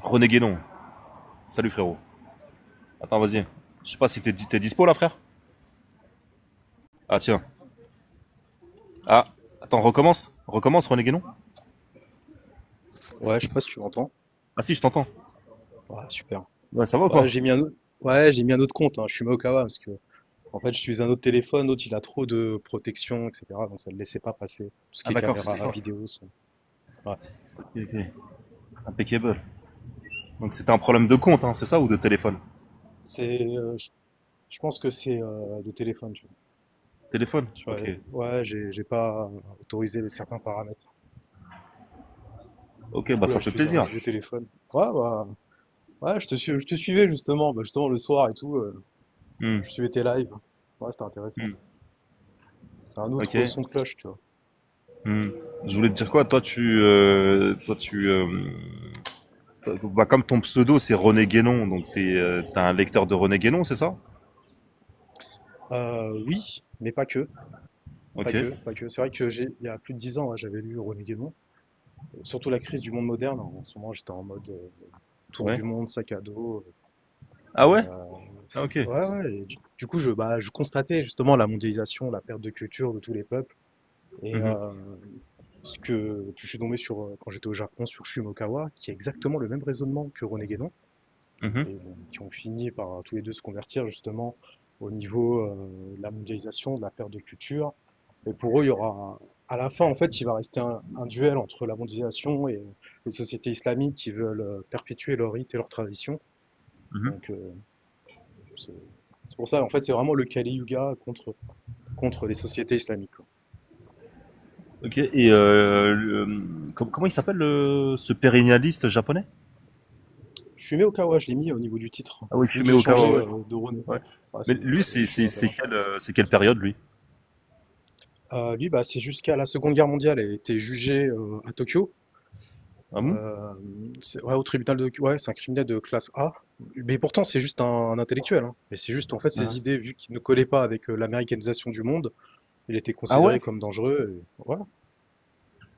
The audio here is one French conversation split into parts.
René Guénon. Salut frérot. Attends, vas-y. Je sais pas si t'es dispo là, frère. Ah, tiens. Ah, attends, recommence. Recommence, René Guénon. Ouais, je sais pas si tu m'entends. Ah si, je t'entends. Ouais, super. Ouais, ça va ou Ouais, quoi? j'ai mis un autre compte, hein. Je suis Mokawa parce que en fait, j'utilise un autre téléphone, l'autre il a trop de protection, etc. Donc ça ne laissait pas passer. Tout ce Ah qui est d'accord, c'était caméra, ça. vidéo, son. Ouais. Ok, ok. Impeccable. Donc c'était un problème de compte, hein, c'est ça, ou de téléphone? Je pense que c'est de téléphone, tu vois. Téléphone? Ok. Ouais, j'ai pas autorisé certains paramètres. Ok, Du bah coup, ça là, me fait j'utilise un plaisir. vieux téléphone. Ouais, bah, ouais, je te suivais justement, justement le soir et tout. Hmm, Je suivais tes lives. Ouais, c'était intéressant. hmm. C'est un autre Ok. son de cloche, tu vois. Hmm. Je voulais te dire quoi? Bah, comme ton pseudo c'est René Guénon, donc t'es un lecteur de René Guénon, c'est ça? Oui, mais pas que. Pas Ok. que, pas que. C'est vrai que il y a plus de 10 ans, ouais, j'avais lu René Guénon. Surtout la crise du monde moderne. En ce moment, j'étais en mode tour Ouais. du monde, sac à dos. Ah ouais? Euh, Ah ok. ouais, ouais. Et du coup, je constatais justement la mondialisation, la perte de culture de tous les peuples. Et Mhm. puis je suis tombé sur, quand j'étais au Japon, sur Shumokawa, qui a exactement le même raisonnement que René Guénon, Mhm. et qui ont fini par tous les deux se convertir justement au niveau de la mondialisation, de la perte de culture. Et pour eux, il y aura, à la fin, en fait, il va rester un duel entre la mondialisation et les sociétés islamiques qui veulent perpétuer leur rite et leur tradition. Mhm. Donc, c'est c'est pour ça, en fait, c'est vraiment le Kali Yuga contre les sociétés islamiques, quoi. Ok. Et comment il s'appelle ce pérennialiste japonais? Shume Okawa, je l'ai mis au niveau du titre, Ah oui, vu que Fumé j'ai Okawa, changé ouais. de René. Ouais. Ouais, Mais lui, c'est sympa. c'est quelle période, lui? Lui, bah, c'est jusqu'à la Seconde Guerre mondiale. Il a été jugé à Tokyo. Ah bon? Ouais, au tribunal de, ouais, c'est un criminel de classe A. Mais pourtant, c'est juste un intellectuel, hein. Mais c'est juste, en fait, ses Ah idées, vu qu'il ne collait pas avec l'américanisation du monde, il était ah ouais? considéré comme dangereux. Et voilà.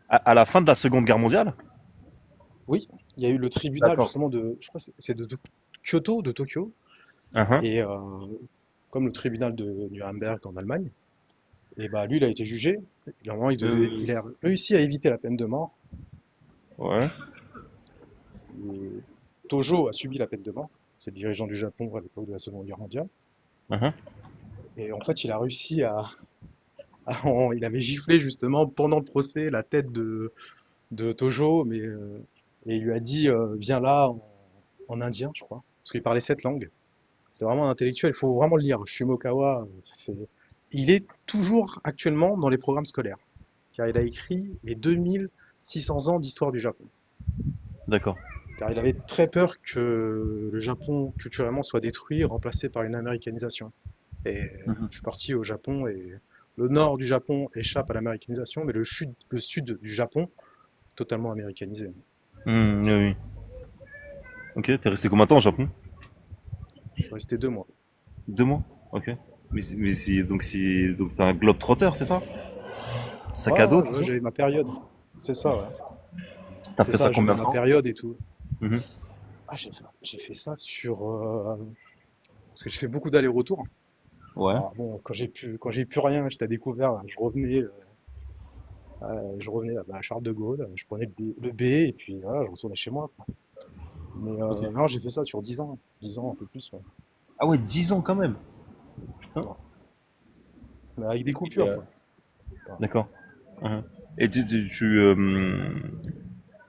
À la fin de la Seconde Guerre mondiale? Oui, il y a eu le tribunal, D'accord. justement, je crois que c'est de Kyoto, de Tokyo. Ah ah. Et comme le tribunal de Nuremberg en Allemagne. Et bah, lui, il a été jugé. Et normalement, il a réussi à éviter la peine de mort. Ouais. Et Tojo a subi la peine de mort. C'est le dirigeant du Japon à l'époque de la Seconde Guerre mondiale. Ah ah. Et en fait, il a réussi il avait giflé justement pendant le procès la tête de Tojo, et il lui a dit viens là en indien, je crois, parce qu'il parlait 7 langues. C'est vraiment un intellectuel, il faut vraiment le lire. Shumokawa, il est toujours actuellement dans les programmes scolaires, car il a écrit les 2600 ans d'histoire du Japon. D'accord. Car il avait très peur que le Japon culturellement soit détruit, remplacé par une américanisation. Et Mhm. je suis parti au Japon et le nord du Japon échappe à l'américanisation, mais le sud du Japon, totalement américanisé. Oui, oui. Ok, t'es resté combien de temps au Japon? Je suis resté 2 mois. 2 mois? Ok. Donc t'es un globe-trotter, c'est ça? Ouais, Sac à dos, ouais, tout ouais, ça? j'avais ma période. C'est ça, ouais. T'as C'est fait ça ça, j'avais combien de ma temps? période et tout. Mhm. Ah, j'ai fait ça parce que j'ai fait beaucoup d'allers-retours. Ouais. Alors bon, quand j'ai plus rien, j'étais à découvert, je revenais à Charles de Gaulle, je prenais le B et puis voilà, je retournais chez moi, quoi. Mais Ok. non, j'ai fait ça sur 10 ans, un peu plus, ouais. Ah ouais, 10 ans quand même. Putain. Ouais. Mais avec des Et, coupures, quoi. Ouais. d'accord. Mhm. Et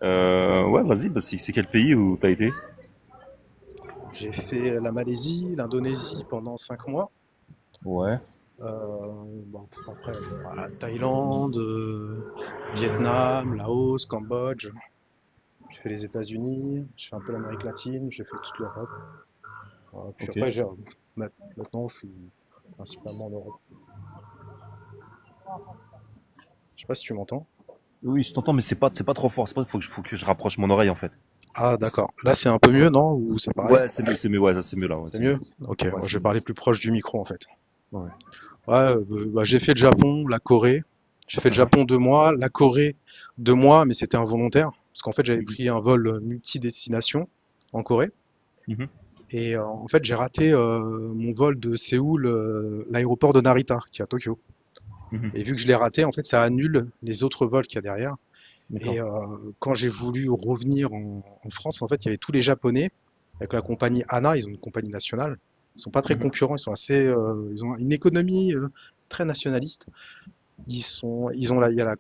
ouais, vas-y, bah, c'est quel pays où t'as été? J'ai fait la Malaisie, l'Indonésie pendant 5 mois. Ouais. Bon, après, voilà, Thaïlande, Vietnam, Laos, Cambodge. J'ai fait les États-Unis, j'ai fait un peu l'Amérique latine, j'ai fait toute l'Europe. Puis Ok. après, maintenant, je suis principalement en Europe. Je sais pas si tu m'entends. Oui, je t'entends, mais c'est pas trop fort. Faut que je rapproche mon oreille, en fait. Ah, d'accord. Là, c'est un peu mieux, non? Ou c'est pareil? Ouais, c'est mieux, ouais, ça, c'est mieux là, ouais, C'est c'est mieux. mieux? Ok, Ouais, moi, je c'est vais mieux. parler plus proche du micro, en fait. Ouais. Ouais, bah, j'ai fait le Japon, la Corée. J'ai fait le Mhm. Japon 2 mois, la Corée 2 mois, mais c'était involontaire. Parce qu'en fait, j'avais Mhm. pris un vol multi-destination. en Corée. Mhm, Et en fait, j'ai raté mon vol de Séoul, l'aéroport de Narita, qui est à Tokyo. mhm. Et vu que je l'ai raté, en fait, ça annule les autres vols qu'il y a derrière. D'accord. Et quand j'ai voulu revenir en France, en fait, il y avait tous les Japonais avec la compagnie ANA. Ils ont une compagnie nationale. Ils sont pas très Mhm. concurrents. Ils sont assez, ils ont une économie très nationaliste. Ils ont il y a la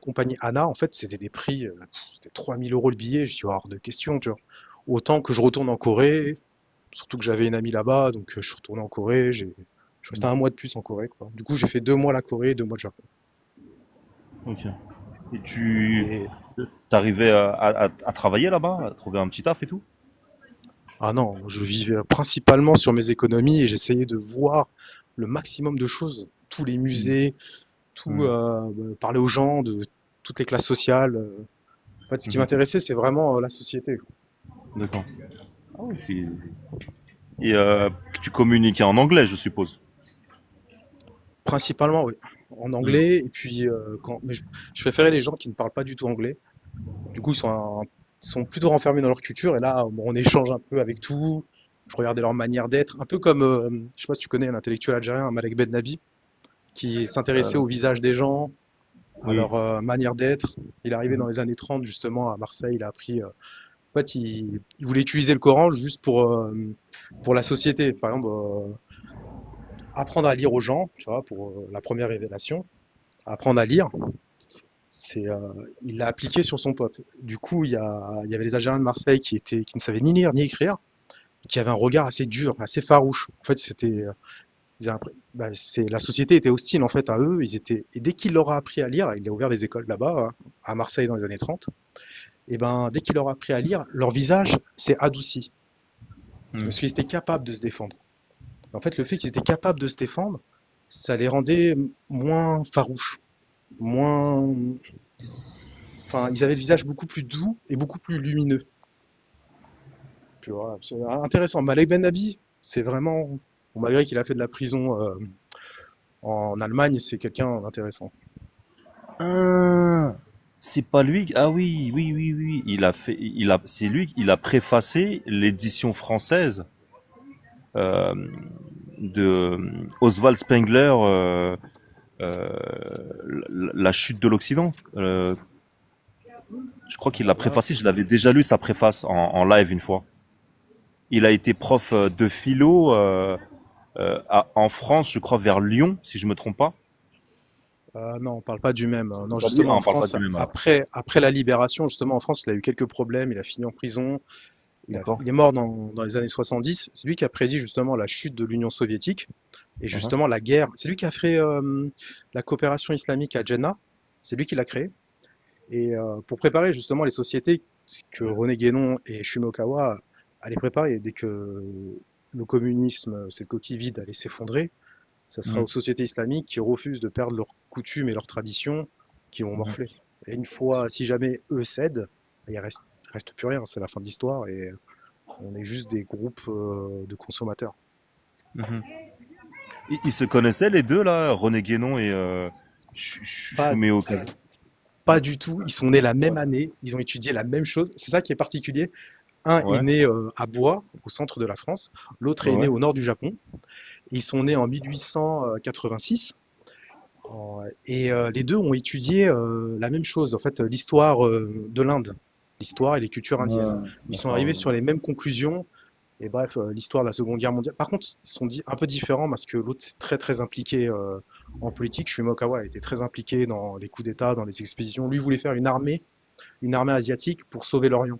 compagnie ANA. En fait, c'était des prix, c'était 3 000 € le billet. Je dis hors de question, tu vois. Autant que je retourne en Corée, surtout que j'avais une amie là-bas, donc je suis retourné en Corée. Je suis resté un mois de plus en Corée, quoi. Du coup, j'ai fait 2 mois la Corée, 2 mois le Japon. Ok. Et tu Et t'arrivais à travailler là-bas, à trouver un petit taf et tout? ah non, je vivais principalement sur mes économies et j'essayais de voir le maximum de choses, tous les Mhm. musées, tout Mhm. parler aux gens de toutes les classes sociales. En fait, ce qui Mhm. m'intéressait, c'est vraiment la société, quoi. D'accord. Ah oui, c'est... Et tu communiquais en anglais, je suppose. Principalement, oui, en Mhm. anglais. Et puis, mais je préférais les gens qui ne parlent pas du tout anglais. Du coup, ils sont plutôt renfermés dans leur culture. Et là, bon, on échange un peu avec tout. Je regardais leur manière d'être, un peu comme, je sais pas si tu connais un intellectuel algérien, Malek Ben Nabi, qui s'intéressait Euh, au visage des gens, à oui. leur manière d'être. Il est arrivé Mhm. dans les années 30 justement à Marseille, il a appris. En fait, il voulait utiliser le Coran juste pour la société. Par exemple, apprendre à lire aux gens, tu vois, pour la première révélation. Apprendre à lire, c'est, il l'a appliqué sur son peuple. Du coup, il y avait les Algériens de Marseille qui ne savaient ni lire ni écrire, qui avaient un regard assez dur, assez farouche. En fait, la société était hostile en fait à eux. Et dès qu'il leur a appris à lire, il a ouvert des écoles là-bas, hein, à Marseille dans les années 30. Et ben, dès qu'il leur a appris à lire, leur visage s'est adouci. Mhm. Parce qu'ils étaient capables de se défendre. En fait, le fait qu'ils étaient capables de se défendre, ça les rendait moins farouches, moins, enfin, ils avaient le visage beaucoup plus doux et beaucoup plus lumineux. Tu vois, c'est intéressant. Malek Ben Nabi, c'est vraiment, bon, malgré qu'il a fait de la prison en Allemagne, c'est quelqu'un d'intéressant. Ah, c'est pas lui. Ah oui, oui, oui, oui. C'est lui. Il a préfacé l'édition française euh, de Oswald Spengler, euh, la chute de l'Occident. Je crois qu'il l'a Ah, préfacé. Je l'avais déjà lu sa préface en live une fois. Il a été prof de philo en France, je crois vers Lyon, si je me trompe pas. non, on parle pas du même. C'est Non, pas lui. Ah, justement, en on parle pas France, du même alors. après la libération, justement, en France, il a eu quelques problèmes. Il a fini en prison. D'accord. Il est mort dans les années 70. C'est lui qui a prédit justement la chute de l'Union soviétique et Mhm. justement la guerre. C'est lui qui a fait la coopération islamique à Jeddah. C'est lui qui l'a créé. Et pour préparer justement les sociétés que René Guénon et Shumokawa allaient préparer, dès que le communisme, cette coquille vide, allait s'effondrer, ça sera Mhm. aux sociétés islamiques qui refusent de perdre leurs coutumes et leurs traditions qui vont Mhm. morfler. Et une fois, si jamais eux cèdent, il reste plus rien, c'est la fin de l'histoire et on est juste des groupes de consommateurs. Mhm. Ils se connaissaient les deux là, René Guénon et Pas, Shumeo Kazu. pas du tout, ils sont nés la même année, ils ont étudié la même chose. C'est ça qui est particulier. Un est Ouais, né à Bois, au centre de la France, l'autre ouais, est né ouais. au nord du Japon. Ils sont nés en 1886 et les deux ont étudié la même chose, en fait, l'histoire de l'Inde, l'histoire et les cultures indiennes. Ouais, Ils sont d'accord, arrivés je sur vois. les mêmes conclusions et bref, l'histoire de la Seconde Guerre mondiale. Par contre, ils sont un peu différents parce que l'autre est très très impliqué en politique. Shumokawa a été très impliqué dans les coups d'État, dans les expéditions. Lui voulait faire une armée asiatique pour sauver l'Orient.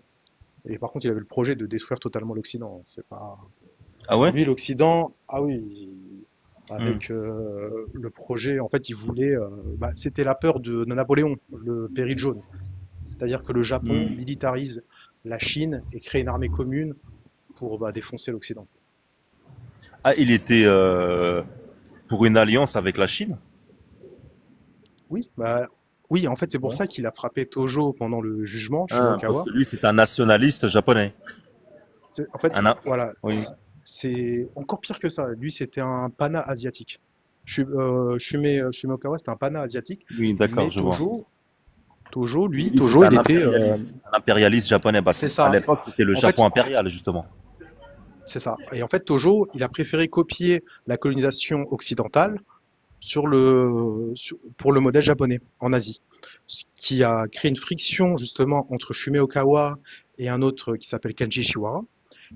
Et par contre, il avait le projet de détruire totalement l'Occident. C'est pas Ah ouais? lui l'Occident. Ah oui, Hmm. avec le projet. En fait, il voulait. C'était la peur de Napoléon, le péril jaune. C'est-à-dire que le Japon Hmm. militarise la Chine et crée une armée commune pour défoncer l'Occident. Ah, il était pour une alliance avec la Chine? Oui, oui. En fait, c'est pour Ouais. ça qu'il a frappé Tojo pendant le jugement, Ah, parce Shumokawa. que lui, c'est un nationaliste japonais. En fait, Un na- voilà, Oui. c'est encore pire que ça. Lui, c'était un pana asiatique. Shumokawa, c'était un pana asiatique, Oui, d'accord, mais je vois. Tojo, Oui, Tojo, c'était il était, un impérialiste japonais. Bah, c'est à ça. l'époque, c'était le En Japon fait, impérial, justement. c'est ça. Et en fait, Tojo, il a préféré copier la colonisation occidentale pour le modèle japonais en Asie, ce qui a créé une friction justement entre Shumeokawa et un autre qui s'appelle Kenji Shiwara,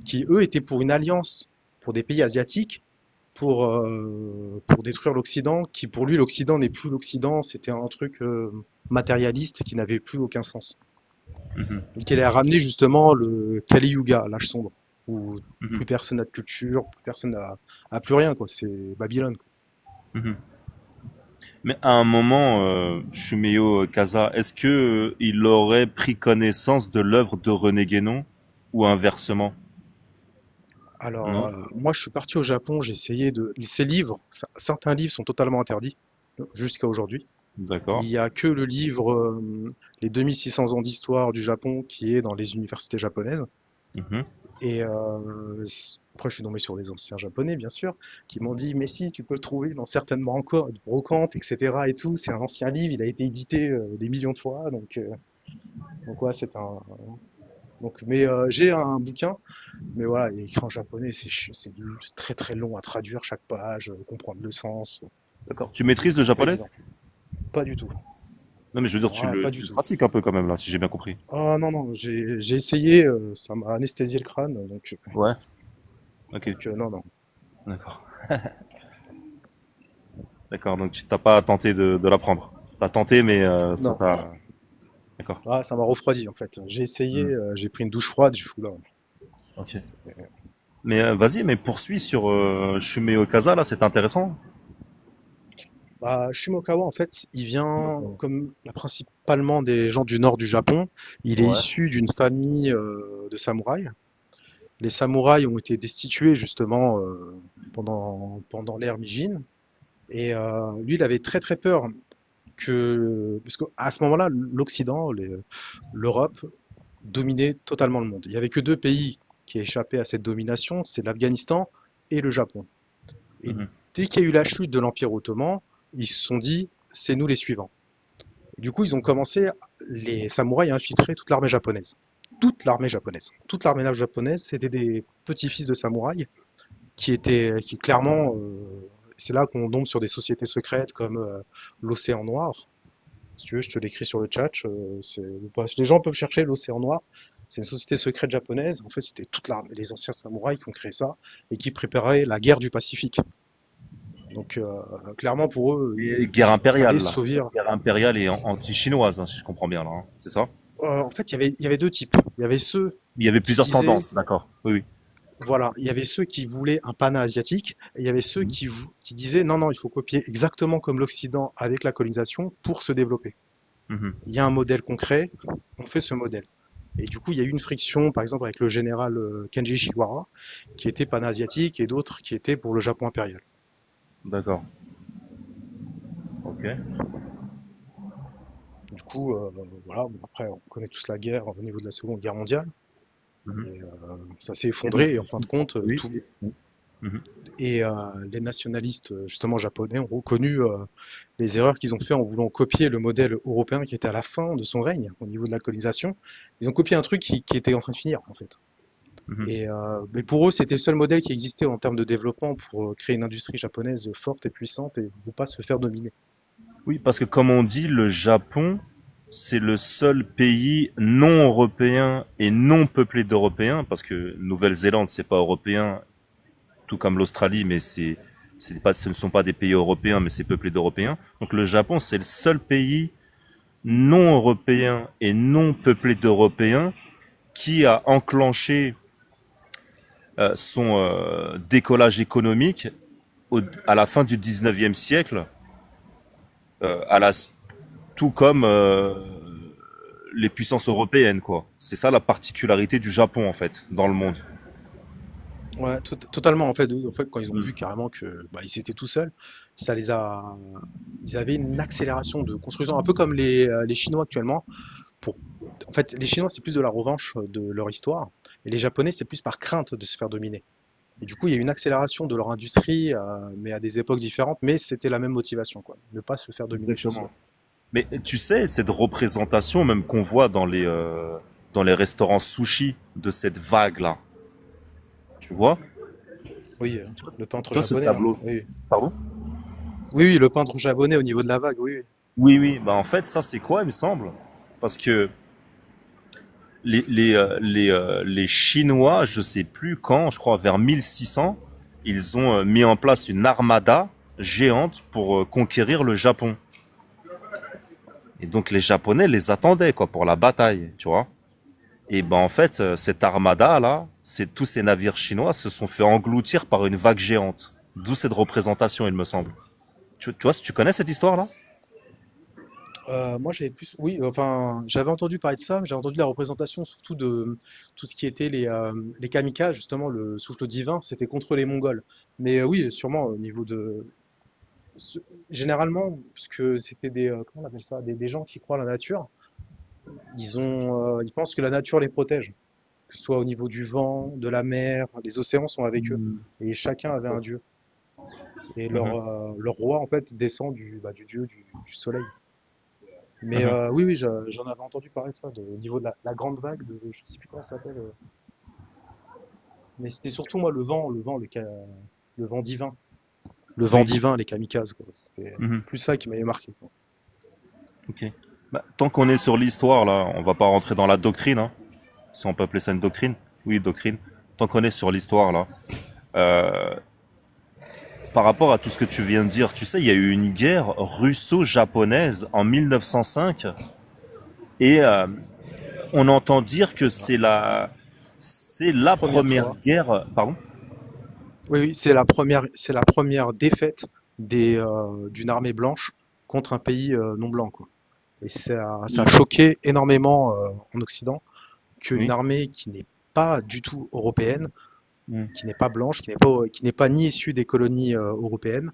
qui eux étaient pour une alliance pour des pays asiatiques pour détruire l'Occident, qui pour lui l'Occident n'est plus l'Occident, c'était un truc matérialiste qui n'avait plus aucun sens. Mhm, Donc il a ramené justement le Kali Yuga, l'âge sombre, où mhm, plus personne n'a de culture, plus personne a plus rien, quoi. C'est Babylone, quoi. mhm. Mais à un moment, Shumeo Kaza, est-ce que il aurait pris connaissance de l'œuvre de René Guénon ou inversement? Alors, Non? moi, je suis parti au Japon, j'ai essayé de... Ces livres, certains livres sont totalement interdits jusqu'à aujourd'hui. Il D'accord. y a que le livre Les 2600 ans d'histoire du Japon qui est dans les universités japonaises. Mhm. Et après, je suis tombé sur les anciens japonais, bien sûr, qui m'ont dit, mais si, tu peux le trouver dans certaines brocantes, etc. et tout. C'est un ancien livre, il a été édité des millions de fois. Donc ouais, c'est un... Donc, mais j'ai un bouquin, mais voilà, il est écrit en japonais, c'est très très long à traduire chaque page, comprendre le sens. D'accord. Tu maîtrises le C'est pas japonais? évident. Pas du tout. Non, mais je veux dire, Alors là, pas tu du le tout. pratiques un peu quand même, là, si j'ai bien compris. Ah non, non, j'ai essayé, ça m'a anesthésié le crâne, Ouais. Ok. non, non. D'accord. D'accord. Donc, tu t'as pas tenté de l'apprendre. T'as tenté, mais ça Non. t'a. D'accord. Ah, ça m'a refroidi en fait. J'ai essayé, Hmm. j'ai pris une douche froide, je fous là. Ok. Mais vas-y, mais poursuis sur Shumeo Kaza, là, c'est intéressant. Bah, Shimokawa en fait, il vient comme principalement des gens du nord du Japon. Il est Ouais. issu d'une famille de samouraïs. Les samouraïs ont été destitués justement pendant l'ère Mijin. Et lui, il avait très très peur parce qu'à ce moment-là, l'Europe dominait totalement le monde. Il y avait que deux pays qui échappaient à cette domination, c'est l'Afghanistan et le Japon. Et Mhm. dès qu'il y a eu la chute de l'Empire ottoman, ils se sont dit, c'est nous les suivants. Et du coup, ils ont commencé, les samouraïs, à infiltrer toute l'armée japonaise. Toute l'armée japonaise. Toute l'armée japonaise, c'était des petits-fils de samouraïs qui clairement, c'est là qu'on tombe sur des sociétés secrètes comme l'Océan Noir. Si tu veux, je te l'écris sur le chat. Les gens peuvent chercher l'Océan Noir. C'est une société secrète japonaise. En fait, c'était les anciens samouraïs qui ont créé ça et qui préparaient la guerre du Pacifique. Donc, clairement, pour eux, Et il guerre impériale, fallait là. sauver. Guerre impériale et anti-chinoise, hein, si je comprends bien, là. Hein. C'est ça? En fait, il y avait deux types. Il y avait ceux Il y avait qui plusieurs disaient, tendances, d'accord. Oui, oui. voilà, il y avait ceux qui voulaient un pana asiatique, et il y avait ceux qui disaient, non, non, il faut copier exactement comme l'Occident avec la colonisation pour se développer. Mhm. Il y a un modèle concret, on fait ce modèle. Et du coup, il y a eu une friction, par exemple, avec le général Kenji Shiwara, qui était pan-asiatique, et d'autres qui étaient pour le Japon impérial. D'accord. Ok. Du coup, voilà, bon, après, on connaît tous la guerre au niveau de la Seconde Guerre mondiale, Mhm. et ça s'est Et donc, effondré, et en si je fin de comprends. compte, Oui. tout. Mhm. Et les nationalistes, justement japonais, ont reconnu les erreurs qu'ils ont fait en voulant copier le modèle européen qui était à la fin de son règne au niveau de la colonisation. Ils ont copié un truc qui était en train de finir, en fait. Mhm. Et mais pour eux, c'était le seul modèle qui existait en termes de développement pour créer une industrie japonaise forte et puissante et ne pas se faire dominer. Oui, parce que comme on dit, le Japon, c'est le seul pays non européen et non peuplé d'Européens, parce que Nouvelle-Zélande, c'est pas européen, tout comme l'Australie, mais ce ne sont pas des pays européens, mais c'est peuplé d'Européens. Donc le Japon, c'est le seul pays non européen et non peuplé d'Européens qui a enclenché son décollage économique à la fin du 19e siècle, à la, tout comme les puissances européennes, quoi. C'est ça la particularité du Japon, en fait, dans le monde. Ouais, totalement. En fait, quand ils ont Mm. vu carrément que bah, ils étaient tout seuls, ça les a, ils avaient une accélération de construction, un peu comme les Chinois actuellement. Pour, en fait, les Chinois c'est plus de la revanche de leur histoire, et les Japonais c'est plus par crainte de se faire dominer. Et du coup, il y a eu une accélération de leur industrie, mais à des époques différentes, mais c'était la même motivation, quoi, ne pas se faire dominer chez Exactement. eux. Mais tu sais, cette représentation même qu'on voit dans les restaurants sushi de cette vague-là, tu vois? Oui, Tu vois, le peintre tu vois ce japonais, hein. tableau? Oui, Pardon? oui, oui, le peintre japonais au niveau de la vague, oui, oui. Oui, oui. Bah en fait, ça c'est quoi, il me semble? Parce que les Chinois, je sais plus quand, je crois vers 1600, ils ont mis en place une armada géante pour conquérir le Japon. Et donc les Japonais les attendaient quoi pour la bataille, tu vois. Et ben en fait, cette armada là, c'est tous ces navires chinois se sont fait engloutir par une vague géante. D'où cette représentation, il me semble. Tu vois, tu connais cette histoire là? Moi, j'avais plus, oui, enfin, j'avais entendu parler de ça, mais j'avais entendu la représentation surtout de tout ce qui était les kamikazes, justement, le souffle divin, c'était contre les Mongols. Mais oui, sûrement au niveau de, ce- généralement, puisque c'était des, comment on appelle ça, des gens qui croient à la nature, ils pensent que la nature les protège, que ce soit au niveau du vent, de la mer, les océans sont avec eux, et chacun avait un dieu. Et Mhm, leur roi, en fait, descend du dieu du soleil. Mais mhm. oui, oui, j'en avais entendu parler de ça, au niveau de la grande vague de, je sais plus comment ça s'appelle, mais c'était surtout moi le vent divin, le vent Oui. divin, les kamikazes, quoi. C'était Mhm. plus ça qui m'avait marqué, quoi. Ok. Bah, tant qu'on est sur l'histoire là, on va pas rentrer dans la doctrine, hein, si on peut appeler ça une doctrine. Oui, doctrine. Tant qu'on est sur l'histoire là, euh, par rapport à tout ce que tu viens de dire, tu sais, il y a eu une guerre russo-japonaise en 1905 et on entend dire que Ah, c'est la première première fois. guerre, pardon. Oui, oui, c'est la première défaite d'une armée blanche contre un pays non blanc, quoi. Et ça a Oui. choqué énormément en Occident qu'une Oui. armée qui n'est pas du tout européenne, Mm. qui n'est pas blanche, qui n'est pas ni issue des colonies européennes,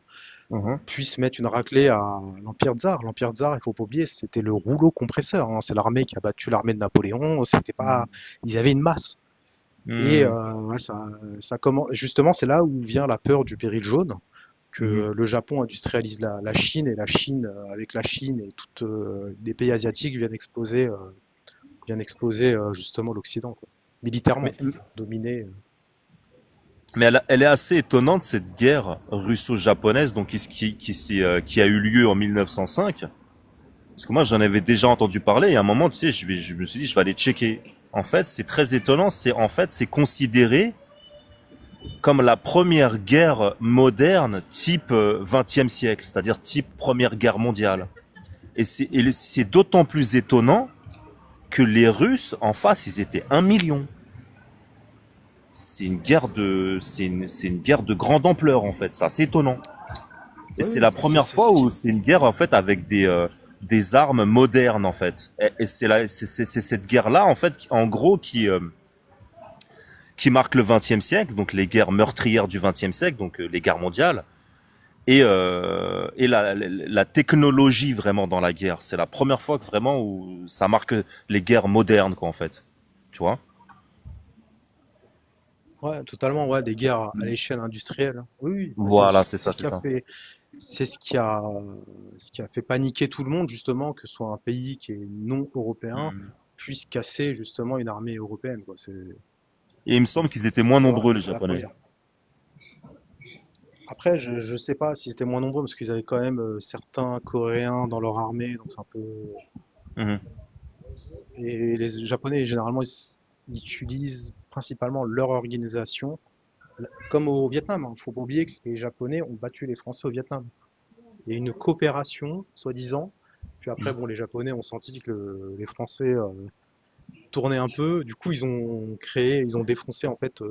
Mhm. puisse mettre une raclée à l'Empire tsar. L'Empire tsar, il faut pas oublier, c'était le rouleau compresseur, hein. C'est l'armée qui a battu l'armée de Napoléon. C'était pas, ils avaient une masse. Et Mm. ouais, ça commence. Justement, c'est là où vient la peur du péril jaune, Mhm. que le Japon industrialise la Chine et la Chine, avec la Chine et toutes les pays asiatiques viennent exploser justement l'Occident, quoi. Militairement, Mais, dominer. mais elle est assez étonnante cette guerre russo-japonaise donc qui a eu lieu en 1905. Parce que moi j'en avais déjà entendu parler et à un moment tu sais je me suis dit je vais aller checker. En fait c'est très étonnant, c'est considéré comme la première guerre moderne type 20e siècle, c'est-à-dire type Première Guerre mondiale. C'est d'autant plus étonnant que les Russes en face ils étaient 1 million. C'est une guerre de grande ampleur en fait, c'est assez étonnant. Et Oui, c'est oui, la première fois où c'est une guerre en fait avec des armes modernes en fait. Et c'est cette guerre-là en fait, en gros, qui marque le XXe siècle, donc les guerres meurtrières du XXe siècle, donc les guerres mondiales, et la technologie vraiment dans la guerre. C'est la première fois que vraiment où ça marque les guerres modernes quoi en fait. Tu vois? ouais, totalement, ouais, des guerres à l'échelle industrielle. Oui, oui, bah, Voilà, c'est ce c'est qui a ça. fait, c'est ce qui a fait paniquer tout le monde, justement, que ce soit un pays qui est non européen puisse casser justement une armée européenne, quoi. Et il me semble qu'ils étaient moins C'est vrai, nombreux les c'est la Japonais. première. Après, je sais pas si c'était moins nombreux parce qu'ils avaient quand même certains Coréens dans leur armée, donc c'est un peu. Mhm. Et les Japonais, généralement, ils utilisent principalement leur organisation, comme au Vietnam, hein. Faut pas oublier que les Japonais ont battu les Français au Vietnam. Il y a une coopération, soi-disant. Puis après, bon, les Japonais ont senti que les Français tournaient un peu. Du coup, ils ont défoncé en fait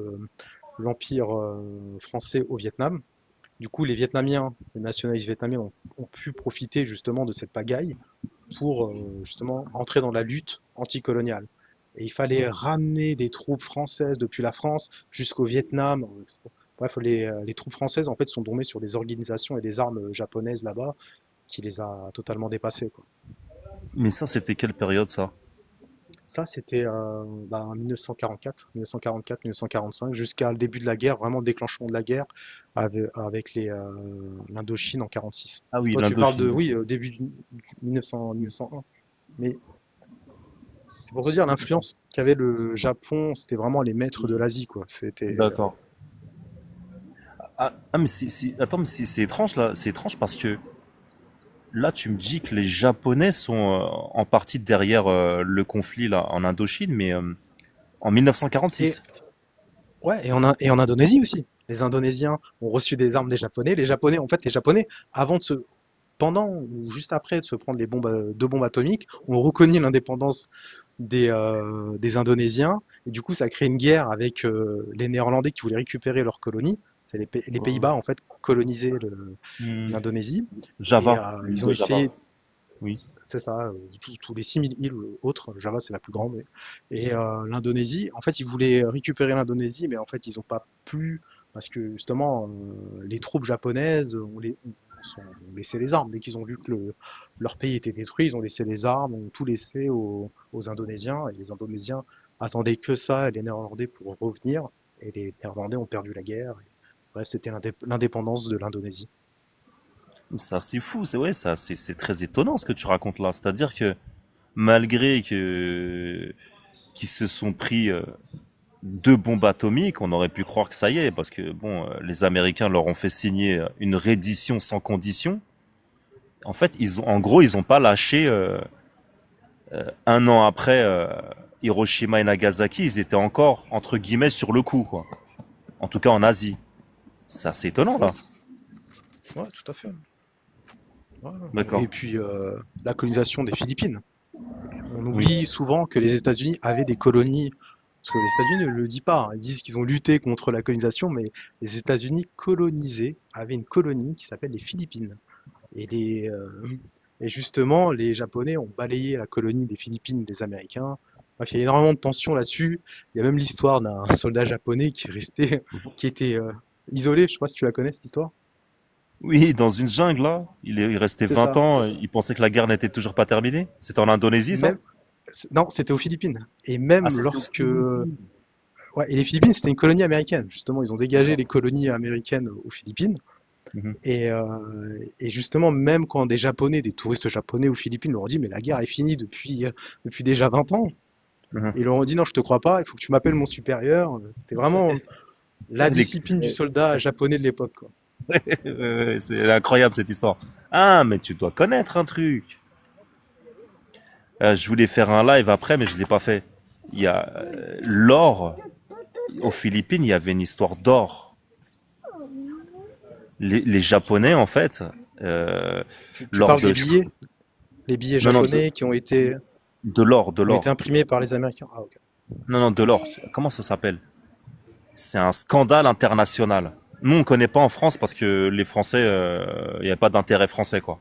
l'empire français au Vietnam. Du coup, les Vietnamiens, les nationalistes vietnamiens ont pu profiter justement de cette pagaille pour justement entrer dans la lutte anticoloniale. Et il fallait ramener des troupes françaises depuis la France jusqu'au Vietnam. Bref, les troupes françaises en fait sont tombées sur des organisations et des armes japonaises là-bas qui les a totalement dépassés, quoi. Mais ça, c'était quelle période ça? Ça, c'était en 1944, 1944, 1945, jusqu'à le début de la guerre, vraiment le déclenchement de la guerre avec l'Indochine en 46. Ah oui, Toi, tu parles de, l'Indochine. oui, début 1900, 1901. Mais c'est pour te dire l'influence qu'avait le Japon, c'était vraiment les maîtres de l'Asie, quoi. C'était, D'accord. Mais attends, mais c'est étrange là, c'est étrange parce que là, tu me dis que les Japonais sont en partie derrière le conflit là en Indochine, mais en et 1946. ouais, et en Indonésie aussi. Les Indonésiens ont reçu des armes des Japonais. Les Japonais, en fait, les Japonais, avant de se, pendant ou juste après de se prendre deux bombes atomiques, ont reconnu l'indépendance des Indonésiens. Et du coup, ça a créé une guerre avec les Néerlandais qui voulaient récupérer leur colonie. C'est les Pays-Bas, en fait, colonisaient Hmm. l'Indonésie. Et Java, l'île ils ont de Java. essayé, Oui. c'est ça, tous les 6000 îles autres, Java c'est la plus grande. Et l'Indonésie, en fait, ils voulaient récupérer l'Indonésie, mais en fait, ils n'ont pas pu, parce que justement, les troupes japonaises ont laissé les armes. Dès qu'ils ont vu que leur pays était détruit, ils ont laissé les armes, ont tout laissé aux Indonésiens, et les Indonésiens attendaient que ça, et les Néerlandais pour revenir, et les Néerlandais ont perdu la guerre. Et, bref, c'était l'indépendance de l'Indonésie. Ça, c'est fou, c'est ouais, ça, c'est très étonnant ce que tu racontes là. C'est-à-dire que malgré que qu'ils se sont pris deux bombes atomiques, on aurait pu croire que ça y est, parce que bon, les Américains leur ont fait signer une reddition sans condition. En fait, en gros, ils ont pas lâché un an après Hiroshima et Nagasaki, ils étaient encore entre guillemets sur le coup, quoi. En tout cas en Asie. C'est assez étonnant Ouais, là. ouais, tout à fait. Ouais, ouais. D'accord. Et puis la colonisation des Philippines. On Oui. oublie souvent que les États-Unis avaient des colonies, parce que les États-Unis ne le disent pas, hein. Ils disent qu'ils ont lutté contre la colonisation, mais les États-Unis colonisés avaient une colonie qui s'appelle les Philippines. Et, et justement, les Japonais ont balayé la colonie des Philippines des Américains. Bref, il y a énormément de tensions là-dessus. Il y a même l'histoire d'un soldat japonais qui est resté, qui était isolé. Je sais pas si tu la connais cette histoire. Oui, dans une jungle là, il restait C'est 20 ça. ans, il pensait que la guerre n'était toujours pas terminée. C'était en Indonésie ça? Même, non, c'était aux Philippines. Et Ah, même c'était aux lorsque Philippines. ouais, et les Philippines, c'était une colonie américaine. Justement, ils ont dégagé les D'accord. colonies américaines aux Philippines. Mhm. Et justement, même quand des Japonais, des touristes japonais aux Philippines leur ont dit, mais la guerre est finie depuis déjà 20 ans. Mhm. Et ils leur ont dit, non, je te crois pas, il faut que tu m'appelles mon supérieur. C'était vraiment la Les- discipline du soldat japonais de l'époque, quoi. c'est incroyable cette histoire. Ah, mais tu dois connaître un truc. Je voulais faire un live après, mais je l'ai pas fait. Il y a l'or. Aux Philippines, il y avait une histoire d'or. Les Japonais, en fait, euh, Tu lors parles de... des les billets Non, non, japonais de l'or, de qui ont été l'or. imprimés par les Américains. Ah, ok. Non, non, de l'or. Comment ça s'appelle? C'est un scandale international. Nous, on connaît pas en France parce que les Français, il n'y a pas d'intérêt français, quoi.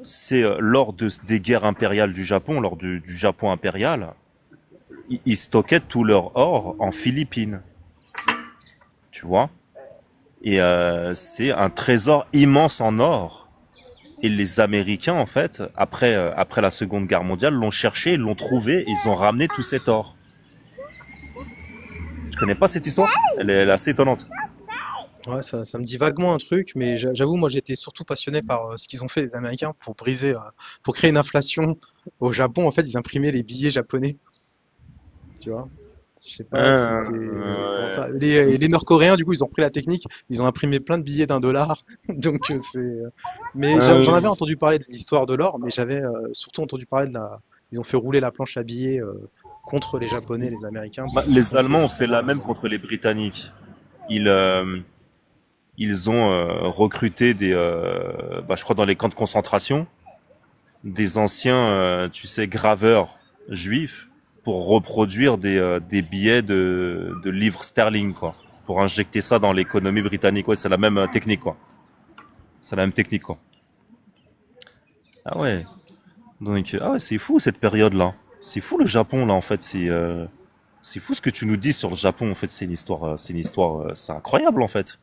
C'est lors des guerres impériales du Japon, lors du Japon impérial, ils stockaient tout leur or en Philippines, tu vois. Et c'est un trésor immense en or. Et les Américains, en fait, après la Seconde Guerre mondiale, l'ont cherché, l'ont trouvé, et ils ont ramené tout cet or. Tu connais pas cette histoire? Elle est assez étonnante. Ouais, ça me dit vaguement un truc, mais j'avoue, moi j'étais surtout passionné par ce qu'ils ont fait les Américains pour briser, pour créer une inflation au Japon. En fait, ils imprimaient les billets japonais, tu vois. Je sais pas si c'est comment Ouais. ça. Les Nord-Coréens, du coup, ils ont repris la technique, ils ont imprimé plein de billets d'un dollar. Donc mais j'en avais Euh, entendu parler de l'histoire de l'or, mais j'avais surtout entendu parler de la. Ils ont fait rouler la planche à billets contre les Japonais, les Américains, Bah, pour les compenser Allemands ont fait justement la la. même contre les Britanniques. Ils, euh, ils ont recruté je crois dans les camps de concentration, des anciens, tu sais, graveurs juifs pour reproduire des billets de livres sterling, quoi, pour injecter ça dans l'économie britannique. Ouais, c'est la même technique, quoi. C'est la même technique, quoi. Ah ouais. Donc, ah ouais, c'est fou cette période-là. C'est fou le Japon, là, en fait. C'est fou ce que tu nous dis sur le Japon, en fait. C'est incroyable, en fait.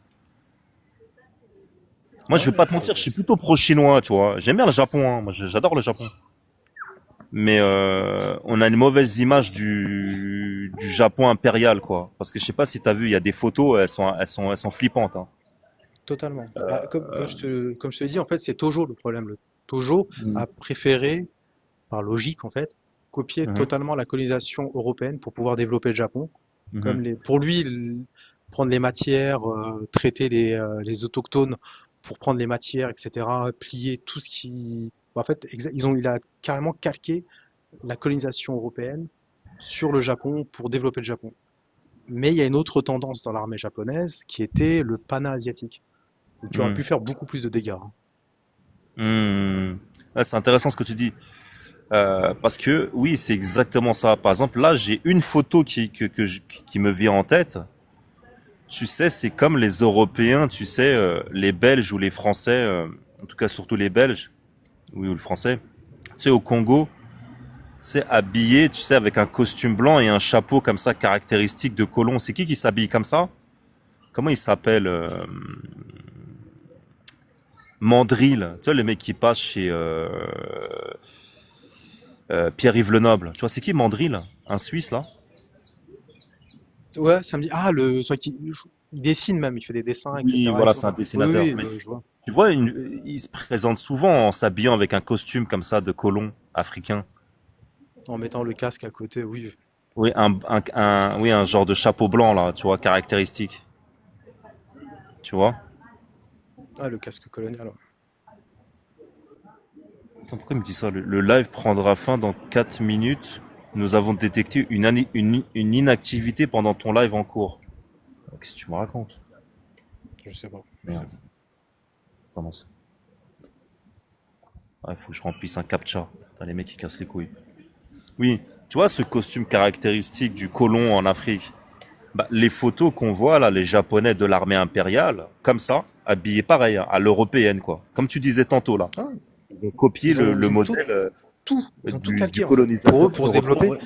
Moi, je vais Ouais, pas te mentir, je suis plutôt pro-chinois, tu vois. J'aime bien le Japon, hein. Moi, j'adore le Japon. mais on a une mauvaise image du Japon impérial, quoi. Parce que je sais pas si t'as vu, il y a des photos, elles sont flippantes, hein. Totalement. Bah, comme je te l'ai dit, en fait, c'est Tojo le problème. Le Tojo Mhm. a préféré, par logique, en fait, copier Mhm. totalement la colonisation européenne pour pouvoir développer le Japon. Mhm. Pour lui, prendre les matières, traiter les autochtones pour prendre les matières, etc., plier tout ce qui, en fait, il a carrément calqué la colonisation européenne sur le Japon pour développer le Japon. Mais il y a une autre tendance dans l'armée japonaise qui était le pana-asiatique, où tu aurais pu Mhm. faire beaucoup plus de dégâts, hein. Mhm. Ouais, c'est intéressant ce que tu dis. Parce que oui, c'est exactement ça. Par exemple, là, j'ai une photo qui me vient en tête. Tu sais, c'est comme les Européens, tu sais, les Belges ou les Français, en tout cas surtout les Belges, oui, ou le Français. Tu sais, au Congo, c'est habillé, tu sais, avec un costume blanc et un chapeau comme ça, caractéristique de colon. C'est qui s'habille comme ça? Comment il s'appelle Mandril. Tu vois, le mec qui passe chez Pierre-Yves Lenoble. Tu vois, c'est qui Mandril? Un Suisse, là? Ouais, ça me dit, soit il dessine même, il fait des dessins, Oui, etc. et voilà, tout. c'est un Oui, dessinateur. oui, Mais je vois. tu vois, il se présente souvent en s'habillant avec un costume comme ça de colon africain. En mettant le casque à côté, oui. Oui, oui, un genre de chapeau blanc, là, tu vois, caractéristique. Tu vois? Ah, le casque colonial, ouais. Attends, pourquoi il me dit ça? Le live prendra fin dans 4 minutes. Nous avons détecté une inactivité pendant ton live en cours. Qu'est-ce que tu me racontes? Je sais pas. Merde. Attends, mince. Il faut que je remplisse un captcha. Putain, les mecs, ils cassent les couilles. Oui, tu vois ce costume caractéristique du colon en Afrique? Bah, les photos qu'on voit là, les Japonais de l'armée impériale, comme ça, habillés pareil, hein, à l'européenne, quoi. Comme tu disais tantôt là. Ah, Ils ont copié le ils ont modèle ils ont tout du calqué, en fait. Pour eux, colonisateur pour se européen, développer, ouais.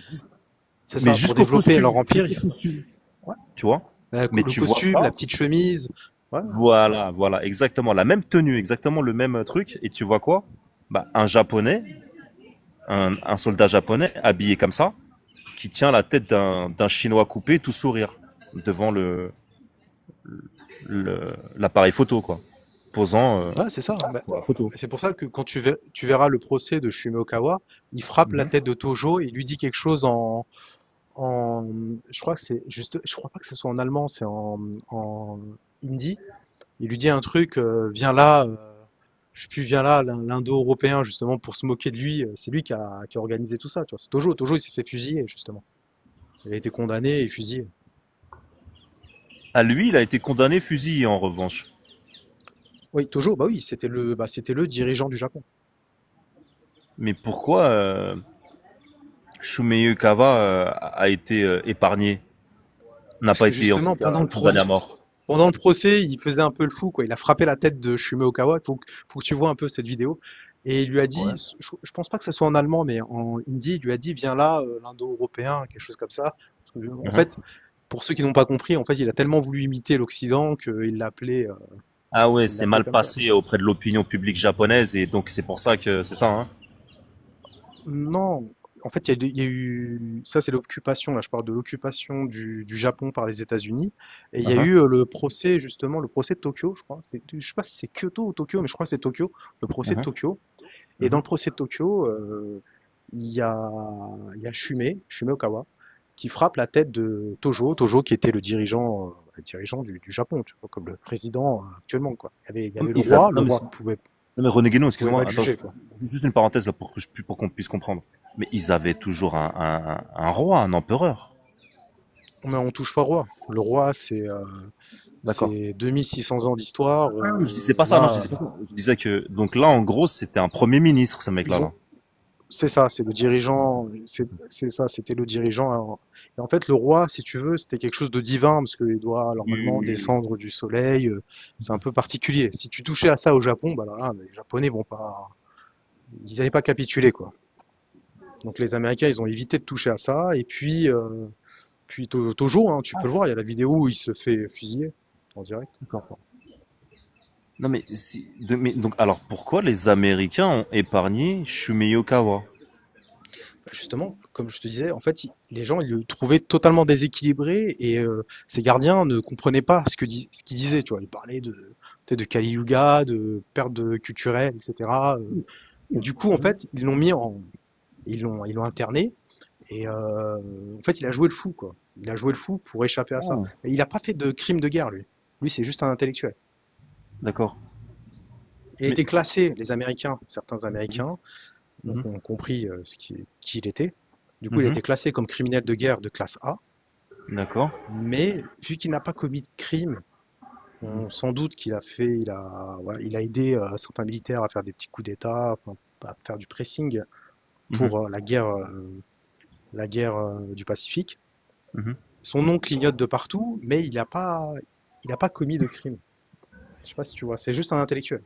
c'est Mais ça, pour développer leur empire. jusqu'au costume, Ouais. tu vois. Mais Le tu vois costume, la ça, petite chemise. Ouais. voilà, voilà, exactement, la même tenue, exactement le même truc, et tu vois quoi? Bah, un japonais, un soldat japonais habillé comme ça, qui tient la tête d'un chinois coupé, tout sourire, devant l'appareil photo, quoi. Posant Ouais, c'est ça. Bah, pour la photo. c'est pour ça que quand tu verras le procès de Shumeokawa, il frappe la Mhm. tête de Tojo et il lui dit quelque chose en, je crois que c'est juste, je crois pas que ce soit en allemand, c'est en hindi. Il lui dit un truc, viens là, je sais plus, viens là, l'indo-européen, justement, pour se moquer de lui. C'est lui qui a organisé tout ça, tu vois. C'est Tojo. Tojo, il s'est fait fusiller, justement. Il a été condamné et fusillé. À lui, il a été condamné fusillé en revanche. Oui, Tojo, bah oui, c'était le dirigeant du Japon. Mais pourquoi Shumei Kawa a été épargné, n'a Parce pas que été en tout justement, cas condamné à mort? pendant le procès, il faisait un peu le fou, quoi. Il a frappé la tête de Shumeokawa. Faut que tu vois un peu cette vidéo. Et il lui a Ouais. dit, je pense pas que ce soit en allemand, mais en hindi, il lui a dit, viens là, l'indo-européen, quelque chose comme ça. Parce que, en Mhm. fait, pour ceux qui n'ont pas compris, en fait, il a tellement voulu imiter l'Occident Ah ouais, il c'est l'appelait mal comme ça. passé auprès de l'opinion publique japonaise et donc c'est pour ça que c'est ça, hein. Non, en fait, il y a eu, ça c'est l'occupation, là je parle de l'occupation du Japon par les États-Unis, et il y a Mhm. eu le procès, justement, le procès de Tokyo, je crois. Je sais pas si c'est Kyoto ou Tokyo, mais je crois que c'est Tokyo, le procès de Mhm. Tokyo. Et dans Mhm. le procès de Tokyo, il y a, il y a Shume Okawa, qui frappe la tête de Tojo qui était le dirigeant du Japon, tu vois, comme le président actuellement, quoi. Il y avait Non, le roi non, mais René Guénon, pouvait pas excuse-moi, le attends, juger, quoi. juste une parenthèse là pour qu'on puisse comprendre. Mais ils avaient toujours un roi, un empereur. Mais on touche pas au roi. Le roi, D'accord. c'est 2600 ans d'histoire. Ah, je disais pas ça, non, je Là, disais pas ça. Je disais que, donc là, en gros, c'était un premier ministre, ce mec-là, ils ont, là. c'est ça, c'est le dirigeant, c'est ça, c'était le dirigeant, hein. Et en fait, le roi, si tu veux, c'était quelque chose de divin parce qu'il doit normalement Oui. descendre du soleil. C'est un peu particulier. Si tu touchais à ça au Japon, bah là, les Japonais vont pas, ils n'allaient pas capituler, quoi. Donc les Américains, ils ont évité de toucher à ça. Et puis Tojo, hein, tu Ah, peux le voir, il y a la vidéo où il se fait fusiller en direct. d'accord. Non, mais, mais donc, alors, pourquoi les Américains ont épargné Shumei Okawa? Justement, comme je te disais, en fait, les gens ils le trouvaient totalement déséquilibré et ses gardiens ne comprenaient pas ce qu'il disait. Tu vois, il parlait de, tu sais, de Kali Yuga, de perte de culturelle, etc. Du coup, en fait, ils l'ont interné et en fait, il a joué le fou, quoi. Il a joué le fou pour échapper à ça. Ah, Et il a pas fait de crime de guerre, lui. Lui, c'est juste un intellectuel. d'accord. Il a Mais été classé, les Américains, certains mhm, Américains, donc mhm, ont compris qui il était. Du coup, il a mhm, été classé comme criminel de guerre de classe A. d'accord. Mais vu qu'il n'a pas commis de crime, Mhm, on sans doute qu'il a fait, voilà, il a aidé certains militaires à faire des petits coups d'État, enfin, à faire du pressing mhm, pour la guerre du Pacifique. mhm. Son nom clignote de partout, mais il a pas commis de crime. Je sais pas si tu vois, c'est juste un intellectuel.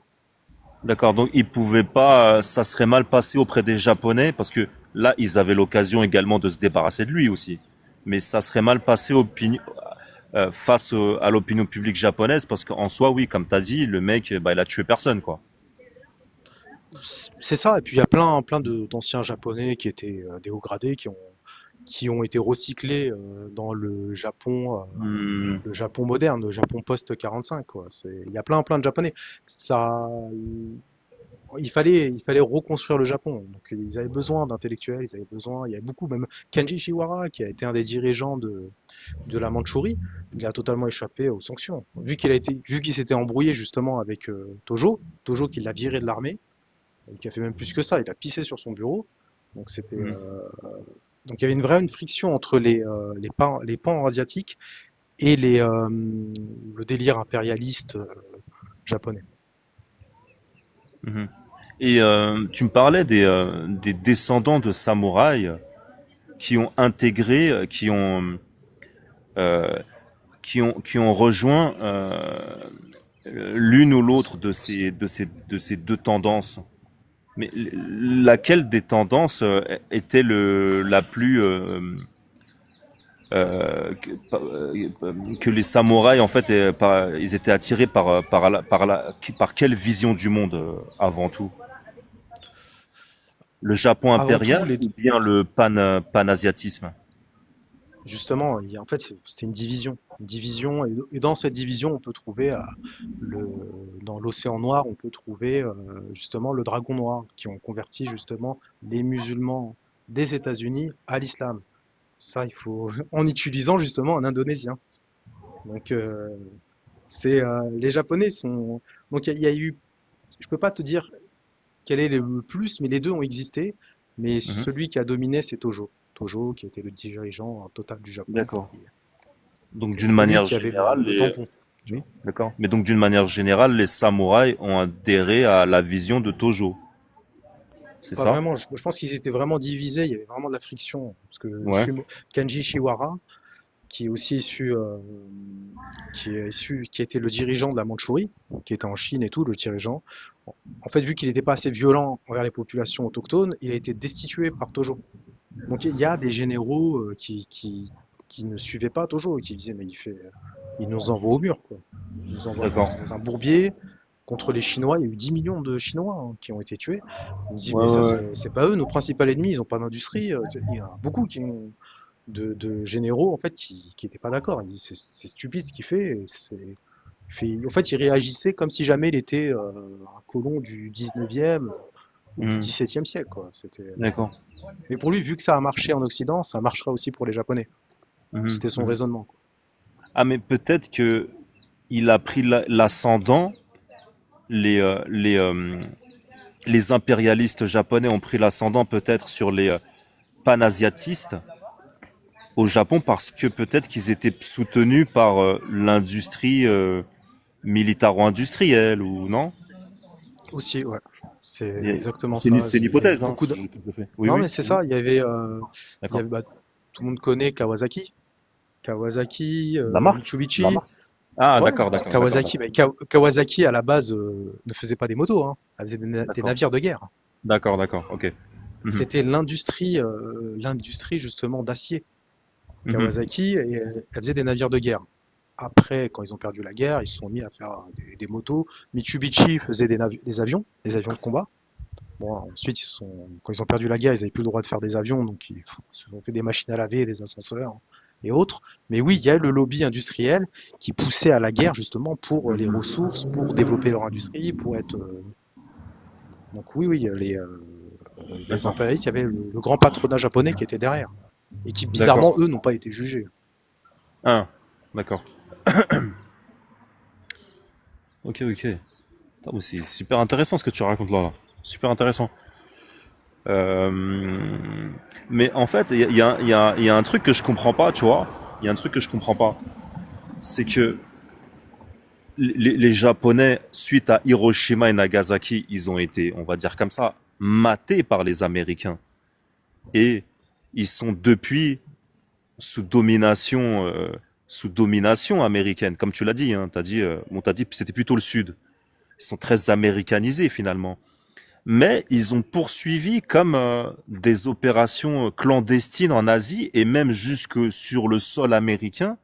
D'accord. Donc ils pouvaient pas, ça serait mal passé auprès des Japonais parce que là ils avaient l'occasion également de se débarrasser de lui aussi. Mais ça serait mal passé à l'opinion publique japonaise parce qu'en soi, oui, comme t'as dit, le mec, bah, il a tué personne, quoi. C'est ça, et puis il y a plein d'anciens japonais qui étaient des hauts gradés, qui ont été recyclés dans Hmm, le Japon moderne, le Japon post 45 quoi. Il y a plein de japonais. Ça, il fallait reconstruire le Japon. Donc ils avaient besoin d'intellectuels, ils avaient besoin, il y avait beaucoup, même Kenji Shiwara, qui a été un des dirigeants de la Mandchourie, il a totalement échappé aux sanctions. Vu qu'il s'était embrouillé justement avec Tojo qui l'a viré de l'armée, et qui a fait même plus que ça, il a pissé sur son bureau. Donc hmm. donc il y avait une friction entre les pans asiatiques et le délire impérialiste japonais. Mhm. Et tu me parlais des descendants de samouraïs qui ont intégré, euh, qui ont rejoint l'une ou l'autre de ces deux tendances. Mais laquelle des tendances était la plus que les samouraïs en fait ils étaient attirés par quelle vision du monde avant tout? Le Japon Avant tout, impérial ou bien le panasiatisme? justement, en fait, c'est une division, et dans cette division, on peut trouver dans l'océan Noir, on peut trouver justement le dragon noir, qui ont converti justement les musulmans des États-Unis à l'islam. Ça, il faut, en utilisant justement un Indonésien. Donc, les Japonais sont, donc il y a eu, je peux pas te dire quel est le plus, mais les deux ont existé. Mais Mhm. celui qui a dominé, c'est Tojo. Tojo, qui était le dirigeant total du Japon, D'accord. Donc d'une c'est lui manière qui avait générale, le tampon. Tu oui, vois. d'accord. Mais donc d'une manière générale, les samouraïs ont adhéré à la vision de Tojo, c'est Pas ça? vraiment, je pense qu'ils étaient vraiment divisés, il y avait vraiment de la friction. Parce que Ouais. Kanji Shiwara, qui est aussi qui était le dirigeant de la Mandchourie, qui était en Chine et tout, le dirigeant. En fait, vu qu'il n'était pas assez violent envers les populations autochtones, il a été destitué par Tojo. Donc il y a des généraux qui ne suivaient pas Tojo et qui disaient mais il nous envoie au mur quoi. Il nous envoie D'accord. dans un bourbier contre les Chinois. Il y a eu 10 millions de Chinois qui ont été tués. On dit Ouais, mais ça ouais, ouais. c'est pas eux nos principaux ennemis. Ils ont pas d'industrie. Il y en a beaucoup de généraux en fait qui étaient pas d'accord. Ils disent c'est stupide ce qu'il fait. En fait il réagissait comme si jamais il était un colon du 19e ou du Hmm. 17e siècle quoi. C'était D'accord. mais pour lui, vu que ça a marché en Occident, ça marchera aussi pour les Japonais. Mhm, C'était son mhm. raisonnement, quoi. Ah, mais peut-être que il a pris l'ascendant, les, euh, les, euh, les impérialistes japonais ont pris l'ascendant peut-être sur les panasiatistes au Japon parce que peut-être qu'ils étaient soutenus par l'industrie militaro-industrielle ou non? Aussi, ouais. C'est Et exactement ça. c'est une Il y avait hypothèse, hein, beaucoup de... que je fais. Oui, Non, oui, mais c'est oui. ça. D'accord. Bah, tout le monde connaît Kawasaki. Kawasaki, La marque? La Mitsubishi. marque? Ah, Ouais, d'accord, d'accord, d'accord, Kawasaki. d'accord. Mais Kawasaki, à la base, ne faisait pas des motos, hein. Elle faisait des D'accord, navires de guerre. d'accord, d'accord, ok. Mhm, C'était l'industrie justement d'acier. mhm. Kawasaki, et elle faisait des navires de guerre. Après, quand ils ont perdu la guerre, ils se sont mis à faire des motos. Mitsubishi faisait des avions de combat. Bon, ensuite, quand ils ont perdu la guerre, ils n'avaient plus le droit de faire des avions, donc ils se sont fait des machines à laver, des ascenseurs et autres. Mais oui, il y a le lobby industriel qui poussait à la guerre justement pour les ressources, pour développer leur industrie, pour être. Donc oui, oui, les D'accord. impérialistes, il y avait le grand patronat japonais qui était derrière et qui D'accord. bizarrement eux n'ont pas été jugés. Ah, d'accord. Ok, ok. Putain, mais c'est super intéressant ce que tu racontes là. Super intéressant. Euh, Mais en fait, il y a un truc que je comprends pas, tu vois. Il y a un truc que je comprends pas. C'est que les Japonais, suite à Hiroshima et Nagasaki, ils ont été, on va dire comme ça, matés par les Américains. Et ils sont depuis sous domination, sous domination américaine. Comme tu l'as dit, hein, t'as dit que c'était plutôt le Sud. Ils sont très américanisés finalement. Mais ils ont poursuivi comme des opérations clandestines en Asie et même jusque sur le sol américain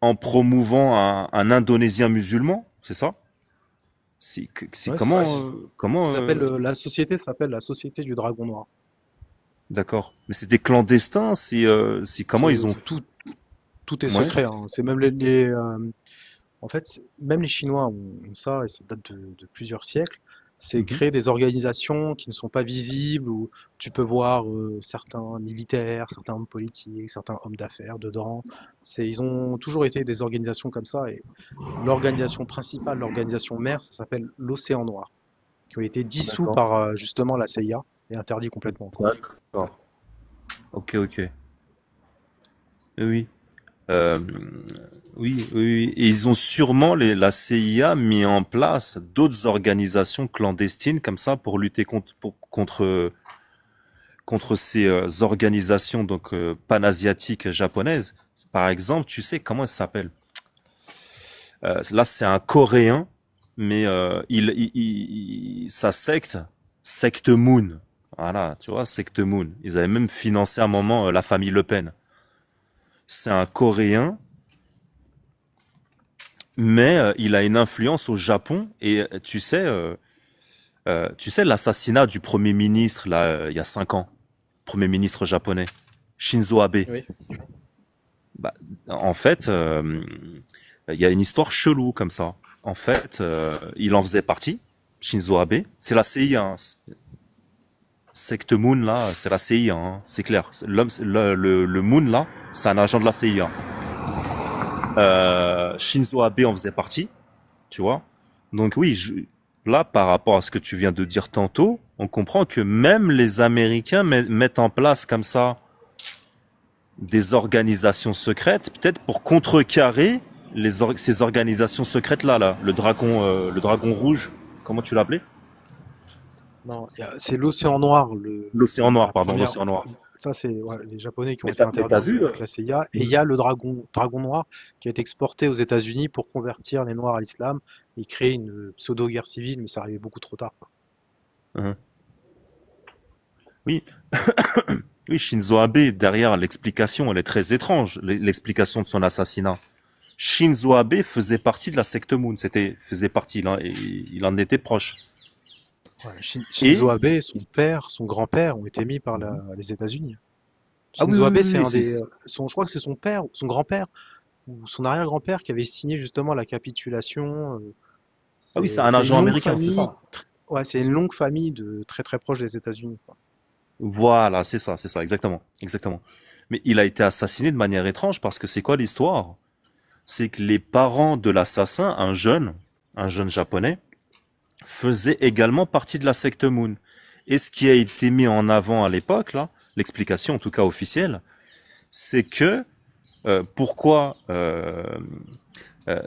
en promouvant un Indonésien musulman, c'est ça? C'est Ouais, c'est ça. comment La société s'appelle la Société du Dragon Noir. d'accord. Mais c'était clandestin, c'est comment ils ont Tout, tout est ouais. secret, hein. C'est même en fait, même les Chinois ont ça, et ça date de plusieurs siècles. C'est Mhm. créer des organisations qui ne sont pas visibles, où tu peux voir certains militaires, certains hommes politiques, certains hommes d'affaires dedans. Ils ont toujours été des organisations comme ça, et l'organisation principale, l'organisation mère, ça s'appelle l'Océan Noir, qui ont été dissous D'accord. par justement la CIA et interdits complètement, quoi. D'accord. Ok, ok. Oui. Euh, oui, oui, oui. Et ils ont sûrement, la CIA, mis en place d'autres organisations clandestines comme ça pour lutter contre ces organisations donc panasiatiques japonaises. Par exemple, tu sais comment elles s'appellent? Là, c'est un Coréen, mais sa secte, secte Moon. Voilà, tu vois, secte Moon. Ils avaient même financé à un moment la famille Le Pen. C'est un Coréen, mais il a une influence au Japon. Et tu sais l'assassinat du premier ministre là, il y a 5 ans, premier ministre japonais, Shinzo Abe. Oui. Bah, en fait, il y a une histoire chelou comme ça. En fait, il en faisait partie, Shinzo Abe. C'est la CIA, hein. Secte Moon là, c'est la CIA, hein. C'est clair. Le Moon là, c'est un agent de la CIA. Shinzo Abe en faisait partie, tu vois. Donc oui, là, par rapport à ce que tu viens de dire tantôt, on comprend que même les Américains mettent en place comme ça des organisations secrètes, peut-être pour contrecarrer ces organisations secrètes là, le dragon rouge, comment tu l'appelais? Non, c'est l'Océan Noir, L'océan noir, la pardon, première. l'océan noir. Ça, c'est ouais, les Japonais qui ont Mais été t'as interdits vu avec la CIA. Et il y a le dragon noir qui a été exporté aux États-Unis pour convertir les Noirs à l'islam et créer une pseudo-guerre civile, mais ça arrivait beaucoup trop tard, quoi. hein, oui, oui, Shinzo Abe, derrière l'explication, elle est très étrange, l'explication de son assassinat. Shinzo Abe faisait partie de la secte Moon, faisait partie, il en était proche. Ouais, Et, Shinzo Abe, son père, son grand-père ont été mis par les États-Unis. ah oui, Shinzo oui, Abe, oui, c'est oui, un des, je crois que c'est son père, son grand-père ou son arrière-grand-père qui avait signé justement la capitulation. ah oui, c'est un C'est une agent longue américain, c'est famille. ça. Ouais, c'est une longue famille de très très proche des États-Unis, quoi. Voilà, c'est ça, exactement, exactement. Mais il a été assassiné de manière étrange parce que c'est quoi l'histoire? C'est que les parents de l'assassin, un jeune japonais, faisaient également partie de la secte Moon. Et ce qui a été mis en avant à l'époque, là, l'explication en tout cas officielle, c'est que pourquoi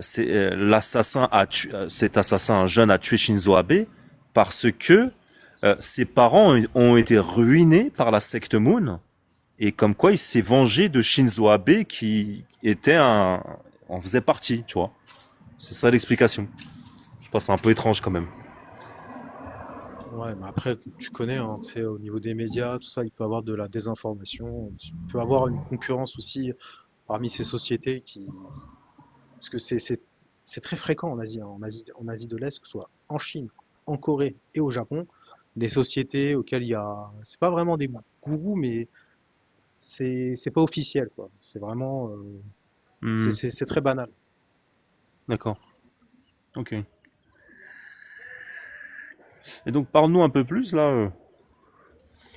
cet assassin un jeune a tué Shinzo Abe parce que ses parents ont été ruinés par la secte Moon et comme quoi il s'est vengé de Shinzo Abe qui était en faisait partie, tu vois. C'est ça l'explication. Je pense que c'est un peu étrange quand même. Ouais, mais après, tu connais, hein, tu sais, au niveau des médias, tout ça, il peut y avoir de la désinformation. Il peut y avoir une concurrence aussi parmi ces sociétés parce que c'est très fréquent en Asie, hein, en Asie de l'Est, que ce soit en Chine, en Corée et au Japon. des sociétés auxquelles c'est pas vraiment des gourous, mais c'est pas officiel, quoi. C'est vraiment, Hmm, c'est très banal. d'accord. Ok. Et donc, parle-nous un peu plus, là.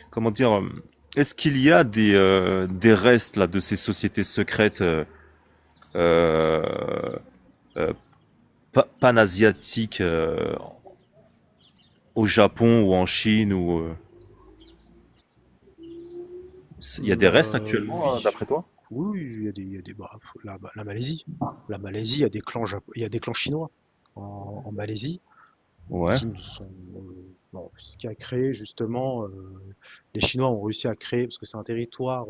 Comment dire, est-ce qu'il y a des restes, là, de ces sociétés secrètes euh, euh, panasiatiques au Japon ou en Chine ou il y a des restes actuellement, Oui, d'après toi? oui, bah, la Malaisie. La Malaisie, il y a des clans, il y a des clans chinois en Malaisie Ouais. qui ne sont, bon, ce qui a créé justement, les Chinois ont réussi à créer, parce que c'est un territoire,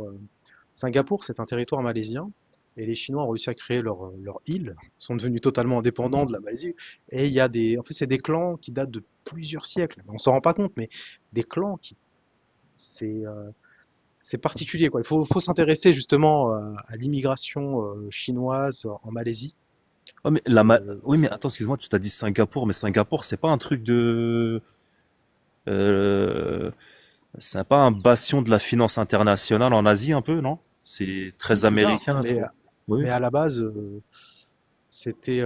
Singapour, c'est un territoire malaisien, et les Chinois ont réussi à créer leur île, sont devenus totalement indépendants de la Malaisie, et en fait, c'est des clans qui datent de plusieurs siècles. On s'en rend pas compte, mais des clans c'est, euh, c'est particulier, quoi. Faut s'intéresser justement à l'immigration chinoise en Malaisie. Oh, mais Euh, oui, mais attends, excuse-moi, tu t'as dit Singapour, mais Singapour, c'est pas un truc de, euh, c'est pas un bastion de la finance internationale en Asie un peu, non? C'est si, très plus tard, américain, tout. Oui. mais à la base, c'était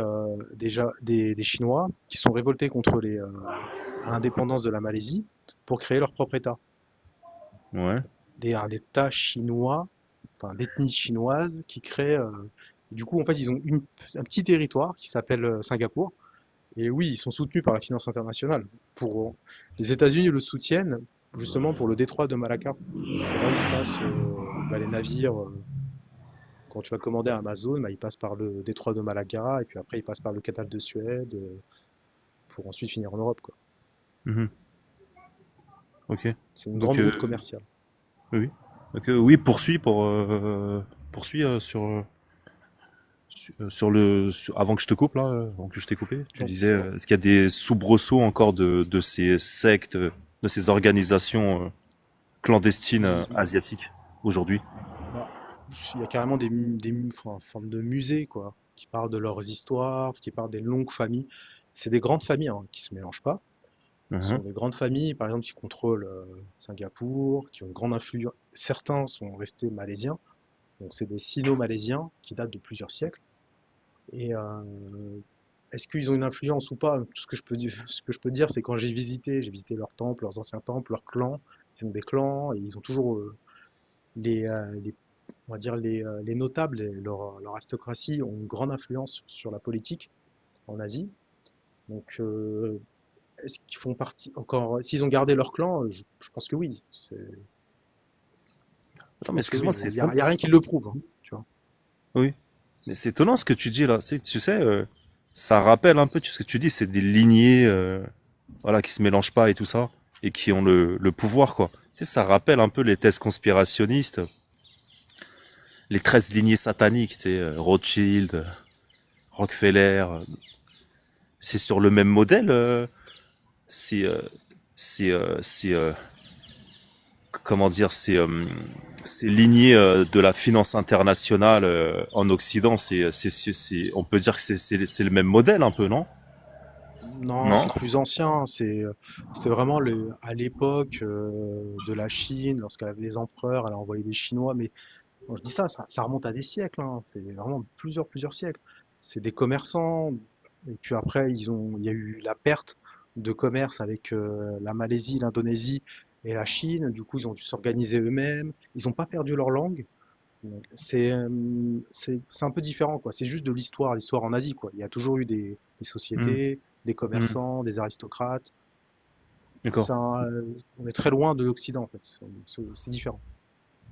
déjà des Chinois qui sont révoltés contre l'indépendance de la Malaisie pour créer leur propre État. Ouais. Un État chinois, enfin l'ethnie chinoise qui crée. Du coup, en fait, ils ont un petit territoire qui s'appelle Singapour. Et oui, ils sont soutenus par la finance internationale. Les États-Unis le soutiennent justement pour le détroit de Malacca. C'est là où passent bah, les navires. Quand tu vas commander à Amazon, bah, ils passent par le détroit de Malacca et puis après ils passent par le canal de Suède pour ensuite finir en Europe, quoi. Mhm. Ok. C'est une Donc, grande route commerciale. oui. Oui. Donc, oui, poursuis avant que je te coupe là, avant que je t'ai coupé, tu Donc, disais, est-ce qu'il y a des soubresauts encore de ces sectes, de ces organisations clandestines oui, asiatiques aujourd'hui? bah, il y a carrément enfin, formes de musées, quoi, qui parlent de leurs histoires, qui parlent des longues familles. C'est des grandes familles hein, qui se mélangent pas. Ce Mhm. sont des grandes familles, par exemple, qui contrôlent Singapour, qui ont une grande influence. Certains sont restés malaisiens, donc c'est des sino-malaisiens qui datent de plusieurs siècles. Et est-ce qu'ils ont une influence ou pas? Tout ce que je peux dire, ce que je peux dire, c'est quand j'ai visité leurs temples, leurs anciens temples, leurs clans. Ils ont des clans et ils ont toujours les on va dire les notables et leur aristocratie ont une grande influence sur la politique en Asie. Donc, est-ce qu'ils font partie encore, s'ils ont gardé leur clan, je pense que oui. Je Attends, mais pense que oui, excuse-moi, mais c'est il y a rien qui le prouve, hein, tu vois. oui, mais c'est étonnant ce que tu dis là. Tu sais, ça rappelle un peu ce que tu dis, c'est des lignées, voilà, qui se mélangent pas et tout ça, et qui ont le pouvoir, quoi. Tu sais, ça rappelle un peu les thèses conspirationnistes, les 13 lignées sataniques, tu sais, Rothschild, Rockefeller. C'est sur le même modèle. C'est, euh, c'est, comment dire, c'est ligné de la finance internationale en Occident. On peut dire que c'est le même modèle un peu, non? Non, Non? c'est plus ancien. C'est vraiment à l'époque de la Chine, lorsqu'elle avait des empereurs, elle a envoyé des Chinois. Mais quand je dis ça remonte à des siècles, hein. C'est vraiment plusieurs siècles. C'est des commerçants. Et puis après, il y a eu la perte de commerce avec la Malaisie, l'Indonésie et la Chine. Du coup, ils ont dû s'organiser eux-mêmes. Ils n'ont pas perdu leur langue. Donc, c'est un peu différent, quoi. C'est juste de l'histoire en Asie, quoi. Il y a toujours eu des Hmm, sociétés, des hmm, commerçants, des aristocrates. d'accord. On est très loin de l'Occident, en fait. C'est différent.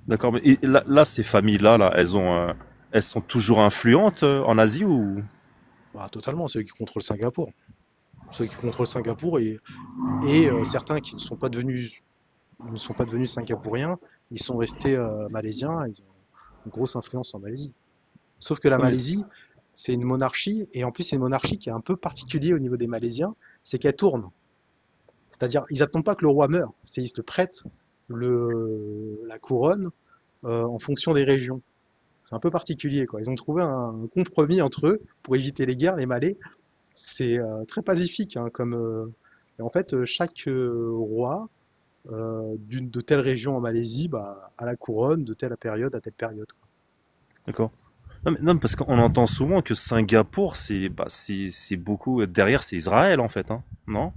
D'accord. Mais là, ces familles-là, là, elles sont toujours influentes en Asie ou? Bah, totalement, c'est eux qui contrôlent Singapour. Ceux qui contrôlent Singapour et certains qui ne sont pas devenus singapouriens, ils sont restés malaisiens, ils ont une grosse influence en Malaisie. Sauf que la Ouais, mais Malaisie, c'est une monarchie, et en plus c'est une monarchie qui est un peu particulière au niveau des Malaisiens, c'est qu'elle tourne. C'est-à-dire, ils n'attendent pas que le roi meure, c'est ils se prêtent la couronne en fonction des régions. C'est un peu particulier, quoi. Ils ont trouvé un compromis entre eux pour éviter les guerres, les Malais. C'est très pacifique hein, Et en fait, chaque roi de telle région en Malaisie bah, a la couronne de telle période à telle période, quoi. D'accord. Non, mais, non, parce qu'on entend souvent que Singapour, c'est beaucoup derrière, c'est Israël en fait, hein, non?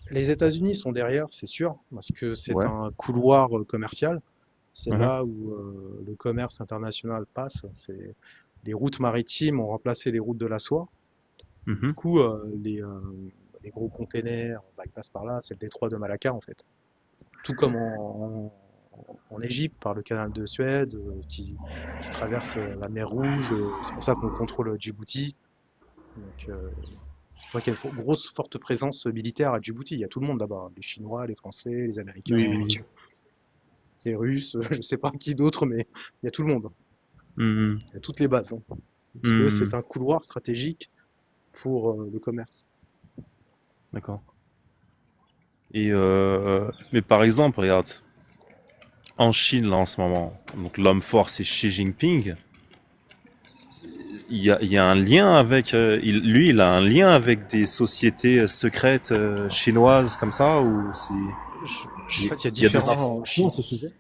Les États-Unis sont derrière, c'est sûr, parce que c'est Ouais. un couloir commercial. C'est Mhm. là où le commerce international passe. C'est les routes maritimes ont remplacé les routes de la soie. Du Mhm. coup, les gros containers, bah, ils passent par là. C'est le détroit de Malacca en fait. Tout comme en Égypte, par le canal de Suez, qui traverse la mer Rouge. C'est pour ça qu'on contrôle Djibouti. Donc, c'est vrai qu'il y a une grosse, forte présence militaire à Djibouti. Il y a tout le monde là-bas. Les Chinois, les Français, les Oui, Américains, oui, oui. les Russes, je sais pas qui d'autre, mais il y a tout le monde. Mhm. Il y a toutes les bases, hein. Parce que c'est Mhm. un couloir stratégique pour le commerce. D'accord. Mais par exemple, regarde, en Chine là en ce moment, donc l'homme fort c'est Xi Jinping. Il y a un lien avec, lui, il a un lien avec des sociétés secrètes chinoises comme ça, ou c'est, En fait, il y a il y a des différents informations à ce sujet?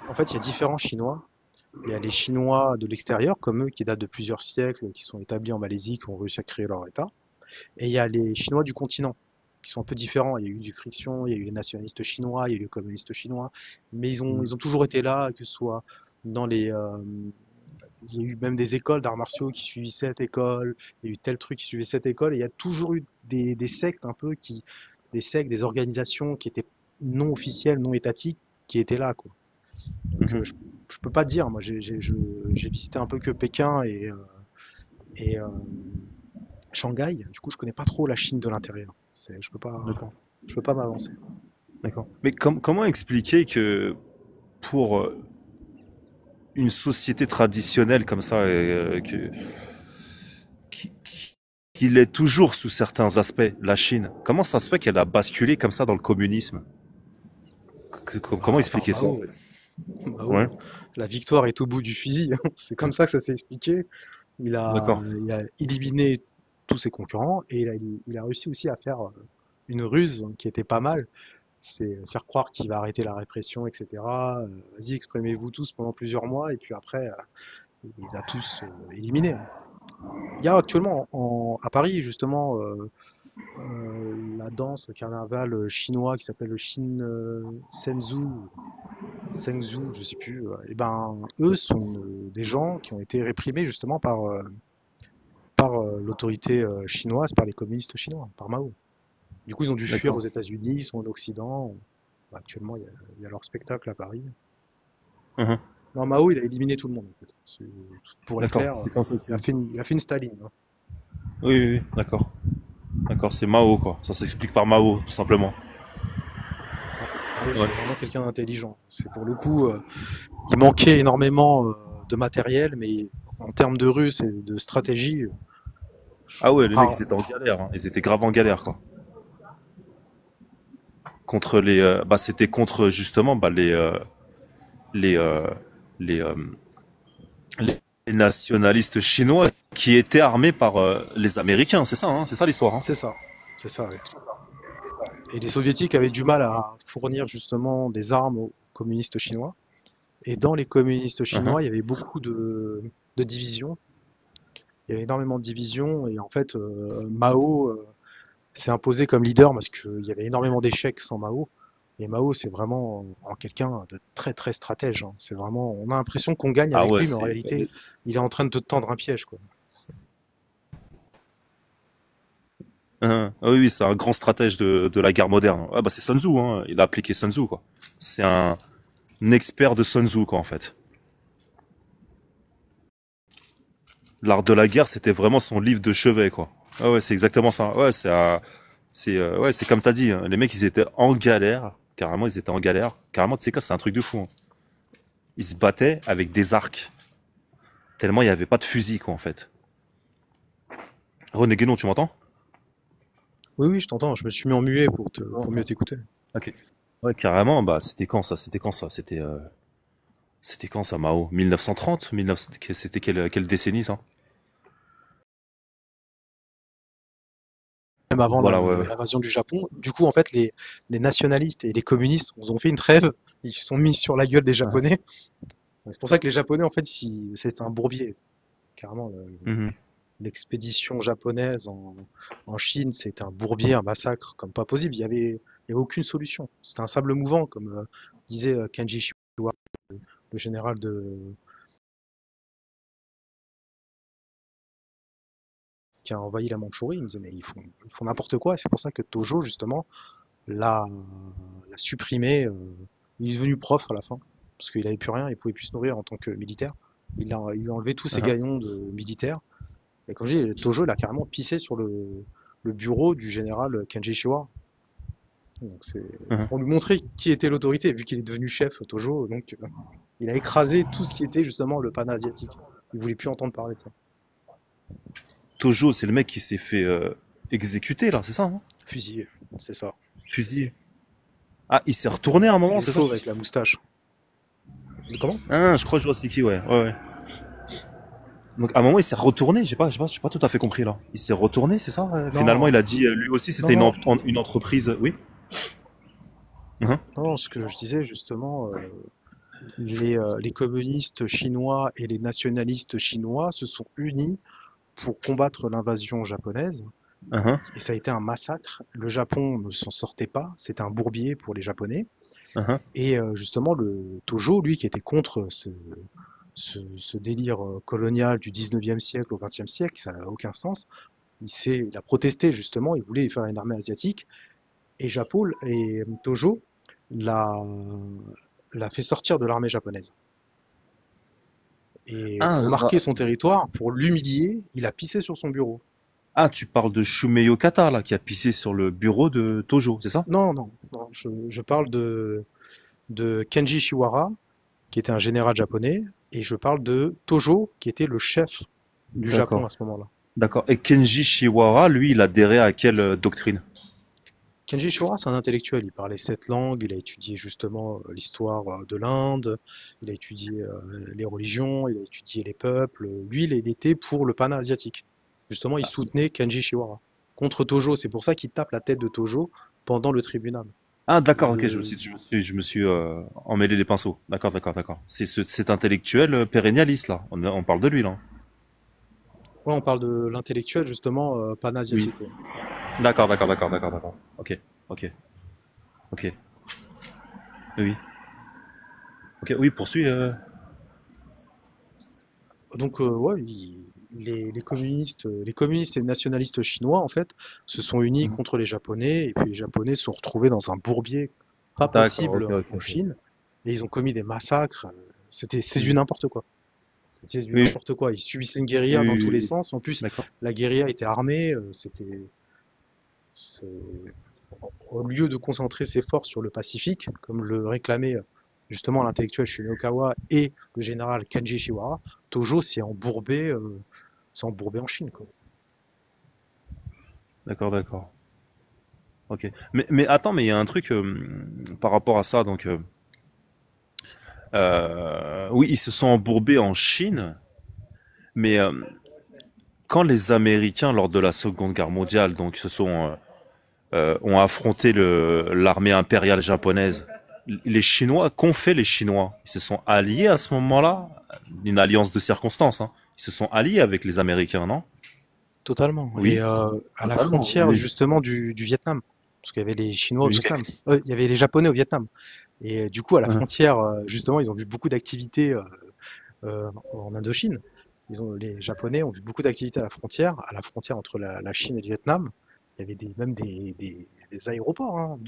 En fait, il y a différents Chinois. Il y a les Chinois de l'extérieur, comme eux, qui datent de plusieurs siècles, qui sont établis en Malaisie, qui ont réussi à créer leur État. Et il y a les Chinois du continent, qui sont un peu différents. Il y a eu du friction, il y a eu les nationalistes chinois, il y a eu les communistes chinois, mais ils ont toujours été là, que ce soit dans il y a eu même des écoles d'arts martiaux qui suivaient cette école, il y a eu tel truc qui suivait cette école, et il y a toujours eu des sectes un peu des sectes, des organisations qui étaient non officielles, non étatiques, qui étaient là, quoi. Donc Mhm. je peux pas dire, moi j'ai visité un peu que Pékin et Shanghai, du coup je connais pas trop la Chine de l'intérieur. D'accord, Je peux pas m'avancer. d'accord. Mais comment expliquer que pour une société traditionnelle comme ça, qu'il est toujours sous certains aspects, la Chine, comment ça se fait qu'elle a basculé comme ça dans le communisme? Comment Bah, par expliquer ça en Mao, fait? Ouais, Mao, la victoire est au bout du fusil. C'est comme ça que ça s'est expliqué. d'accord. Il a éliminé tous ses concurrents et il a réussi aussi à faire une ruse qui était pas mal. C'est faire croire qu'il va arrêter la répression, etc. Vas-y, exprimez-vous tous pendant plusieurs mois et puis après, il les a tous éliminés, hein. Il y a actuellement à Paris justement la danse, le carnaval chinois qui s'appelle le Shin Shenzhou, je sais plus. Et ben, eux sont des gens qui ont été réprimés justement par l'autorité chinoise, par les communistes chinois, par Mao. Du coup, ils ont dû fuir aux D'accord. États-Unis, ils sont en Occident. Bah, actuellement, il y a leur spectacle à Paris. Mhm. Non, Mao, il a éliminé tout le monde, en fait. Pour être D'accord. clair, C'est comme ça que... il a fait une Staline, hein. Oui, oui, oui, d'accord. D'accord, c'est Mao, quoi. Ça s'explique par Mao, tout simplement. Ouais. Mao, Ouais. c'est vraiment quelqu'un d'intelligent. C'est pour le coup, il manquait énormément de matériel, mais en termes de Russes et de stratégie, Ah ouais, les mecs, rare. ils étaient en galère, hein. Ils étaient grave en galère, quoi. Contre c'était contre, justement, les, euh, les, euh, les nationalistes chinois qui étaient armés par les Américains, c'est ça, hein, c'est ça l'histoire, hein. C'est ça, c'est ça, oui. Et les soviétiques avaient du mal à fournir justement des armes aux communistes chinois. Et dans les communistes Mhm. chinois, il y avait beaucoup de divisions. Il y avait énormément de divisions et en fait, Mao s'est imposé comme leader parce qu'il y avait énormément d'échecs sans Mao. Et Mao, c'est vraiment quelqu'un de très très stratège, hein. C'est vraiment, on a l'impression qu'on gagne Ah avec ouais, lui, mais en c'est... réalité, il est en train de te tendre un piège, quoi. Ah oui, oui, c'est un grand stratège de la guerre moderne. Ah bah c'est Sun Tzu, hein. Il a appliqué Sun Tzu, quoi. C'est un expert de Sun Tzu, quoi, en fait. L'art de la guerre, c'était vraiment son livre de chevet, quoi. Ah ouais, c'est exactement ça. Ouais, ouais, c'est comme t'as dit, hein. Les mecs, ils étaient en galère. Carrément, ils étaient en galère. Carrément, tu sais quoi, c'est un truc de fou, hein. Ils se battaient avec des arcs. Tellement il n'y avait pas de fusil, quoi, en fait. René Guénon, tu m'entends? Oui, oui, je t'entends. Je me suis mis en muet pour mieux t'écouter. Ok. Ouais, carrément, bah, c'était quand ça? C'était quand ça, Mao? 1930? 19... C'était quelle décennie, ça? même avant Voilà, ouais, ouais. l'invasion du Japon. Du coup, en fait, les nationalistes et les communistes, ils ont fait une trêve, ils se sont mis sur la gueule des Ah, Japonais. C'est pour ça que les Japonais, en fait, c'est un bourbier, carrément. mhm. L'expédition japonaise en Chine, c'était un bourbier, un massacre comme pas possible. Il y avait aucune solution. C'était un sable mouvant, comme disait Kenji Shibuya, le général qui a envahi la Mandchourie. Il me disait, mais ils font n'importe quoi. Et c'est pour ça que Tojo, justement, l'a, l'a supprimé. Il est devenu prof à la fin, parce qu'il avait plus rien, il pouvait plus se nourrir en tant que militaire. Il lui a enlevé tous ses Ah, gagnons de militaire. Et quand je dis Tojo, il a carrément pissé sur le bureau du général Kenji Shiwa. Donc c'est ah. pour lui montrer qui était l'autorité, vu qu'il est devenu chef Tojo. Donc il a écrasé tout ce qui était justement le pan asiatique. Il voulait plus entendre parler de ça. Tojo, c'est le mec qui s'est fait exécuter, là, c'est ça, hein? Fusillé, c'est ça. Fusillé. Ah, il s'est retourné à un moment, Le c'est ça? chauve avec la moustache. Comment? Ah, je crois que je vois c'est qui, ouais. Ouais, ouais. Donc, à un moment, il s'est retourné, j'ai pas tout à fait compris, là. Il s'est retourné, c'est ça? Finalement, Non, il a dit, lui aussi, non, c'était non, une entreprise, oui? Mhm. non. Ce que je disais justement, les communistes chinois et les nationalistes chinois se sont unis pour combattre l'invasion japonaise. Mhm. Et ça a été un massacre. Le Japon ne s'en sortait pas. C'était un bourbier pour les Japonais. Mhm. Et justement, le Tojo, lui, qui était contre ce délire colonial du 19e siècle au 20e siècle, ça n'a aucun sens. Il a protesté justement, il voulait faire une armée asiatique. Et Tojo l'a, l'a fait sortir de l'armée japonaise. Et Ah, pour marquer son territoire, pour l'humilier, il a pissé sur son bureau. ah, tu parles de Shumei Okata, là, qui a pissé sur le bureau de Tojo, c'est ça? Non, non, non, je parle de Kenji Shiwara, qui était un général japonais, et je parle de Tojo, qui était le chef du Japon à D'accord. ce moment-là. D'accord. Et Kenji Shiwara, lui, il adhérait à quelle doctrine? Kenji Shiwara, c'est un intellectuel, il parlait 7 langues, il a étudié justement l'histoire de l'Inde, il a étudié les religions, il a étudié les peuples. Lui, il était pour le pan-asiatique. Justement, il soutenait Kenji Shiwara. Contre Tojo, c'est pour ça qu'il tape la tête de Tojo pendant le tribunal. Ah, d'accord, ok, Le... je me suis emmêlé les pinceaux. D'accord, d'accord, d'accord. C'est cet intellectuel pérennialiste, là. On parle de lui, là. Ouais, on parle de l'intellectuel justement Oui. pan-asiatique. Ouais. D'accord, d'accord, d'accord, d'accord, d'accord. Ok, ok, ok. Oui. Ok, oui, poursuis. Donc ouais, les communistes et les nationalistes chinois en fait se sont unis Mhm. contre les Japonais et puis les Japonais se sont retrouvés dans un bourbier pas D'accord, possible ok, ok, en ok. Chine et ils ont commis des massacres. C'est du Oui, n'importe quoi. C'était du oui, n'importe quoi. Ils subissaient une oui, guérilla dans tous oui, les oui. sens. En plus, D'accord. la guérilla était armée. C'est- Au lieu de concentrer ses forces sur le Pacifique, comme le réclamait justement l'intellectuel Shinokawa et le général Kenji Shiwara, Tojo s'est embourbé en Chine, quoi. D'accord, d'accord. Ok. Mais attends, mais il y a un truc par rapport à ça. Donc, oui, ils se sont embourbés en Chine, mais quand les Américains, lors de la Seconde Guerre mondiale, donc ont affronté l'armée impériale japonaise, les Chinois, qu'ont fait les Chinois? Ils se sont alliés à ce moment-là, une alliance de circonstances, hein. Ils se sont alliés avec les Américains, non? Totalement. Et Oui, à la totalement. frontière Oui, justement du Vietnam, parce qu'il y avait les Chinois au oui. Vietnam, il y avait les Japonais au Vietnam. Et du coup, à la Hein, frontière, justement, ils ont vu beaucoup d'activités en Indochine. Les Japonais ont vu beaucoup d'activités à la frontière entre la Chine et le Vietnam. Il y avait même des aéroports hein,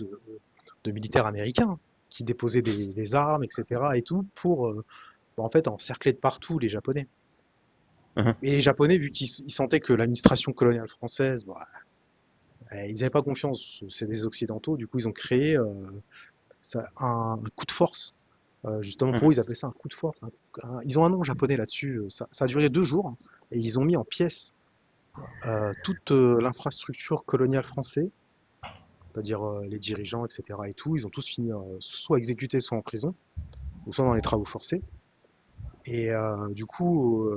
de militaires américains qui déposaient des armes, etc. et tout pour, en fait, encercler de partout les Japonais. hein. Et les Japonais, vu qu'ils sentaient que l'administration coloniale française, bah, ils n'avaient pas confiance, c'est des Occidentaux, du coup ils ont créé un coup de force. Justement pour eux, ils appelaient ça un coup de force. Ils ont un nom japonais là-dessus. Ça a duré 2 jours hein, et ils ont mis en pièces toute l'infrastructure coloniale française, c'est-à-dire les dirigeants, etc. et tout. Ils ont tous fini soit exécutés, soit en prison, ou soit dans les travaux forcés. Et du coup,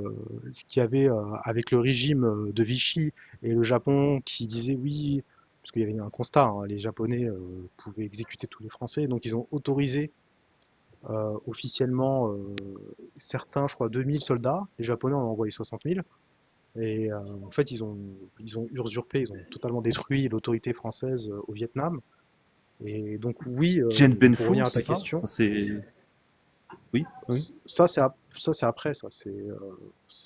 ce qu'il y avait avec le régime de Vichy et le Japon qui disait oui, parce qu'il y avait un constat, hein, les Japonais pouvaient exécuter tous les Français, donc ils ont autorisé officiellement certains, je crois 2000 soldats, les Japonais en ont envoyé 60 000, et en fait ils ont usurpé, ils ont totalement détruit l'autorité française au Vietnam, et donc oui, Dien Bien pour Phu, revenir à c'est ta ça? question, Ça, c'est... Oui, oui. ça c'est après,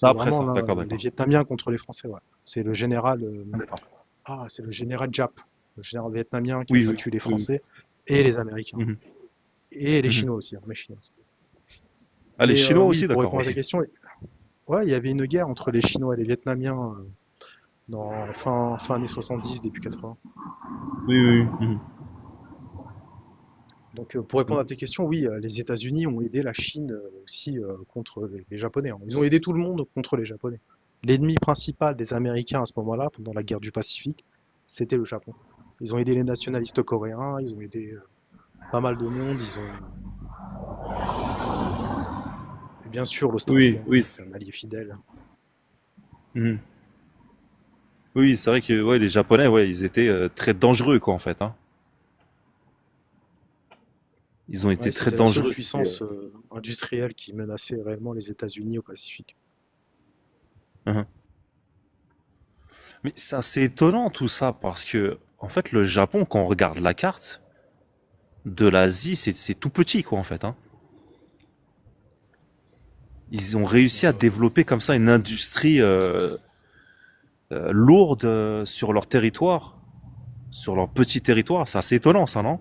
Ah, c'est après vraiment ça, là, d'accord, les d'accord. Vietnamiens contre les Français, ouais. C'est le général, D'accord. c'est le général Giap, le général vietnamien qui a Oui, oui, battu les oui, oui. Français et les Américains. Mhm, Et les mhm. Chinois aussi, l'armée chinoise. Ah, les Et Chinois oui, aussi, pour d'accord, répondre à ok. ta question, ouais, il y avait une guerre entre les Chinois et les Vietnamiens dans fin années 70, début 80. Oui, oui, oui. Mhm, Donc pour répondre à mhm. tes questions, oui, les États-Unis ont aidé la Chine aussi contre les Japonais, hein. Ils ont aidé tout le monde contre les Japonais. L'ennemi principal des Américains à ce moment-là, pendant la guerre du Pacifique, c'était le Japon. Ils ont aidé les nationalistes coréens, ils ont aidé pas mal de monde, et bien sûr l'Australie, Oui, hein, oui. c'est un allié fidèle. Mhm. Oui, c'est vrai que ouais, les Japonais, ouais, ils étaient très dangereux, quoi, en fait. Hein. Ils ont été Ouais, très c'était la seule dangereux. C'était, puissance industrielle qui menaçait réellement les États-Unis au Pacifique. mhm. Mais c'est assez étonnant tout ça parce que, en fait, le Japon, quand on regarde la carte de l'Asie, c'est tout petit, quoi, en fait. Hein. Ils ont réussi à Euh, développer comme ça une industrie lourde sur leur territoire, sur leur petit territoire. C'est assez étonnant, ça, non?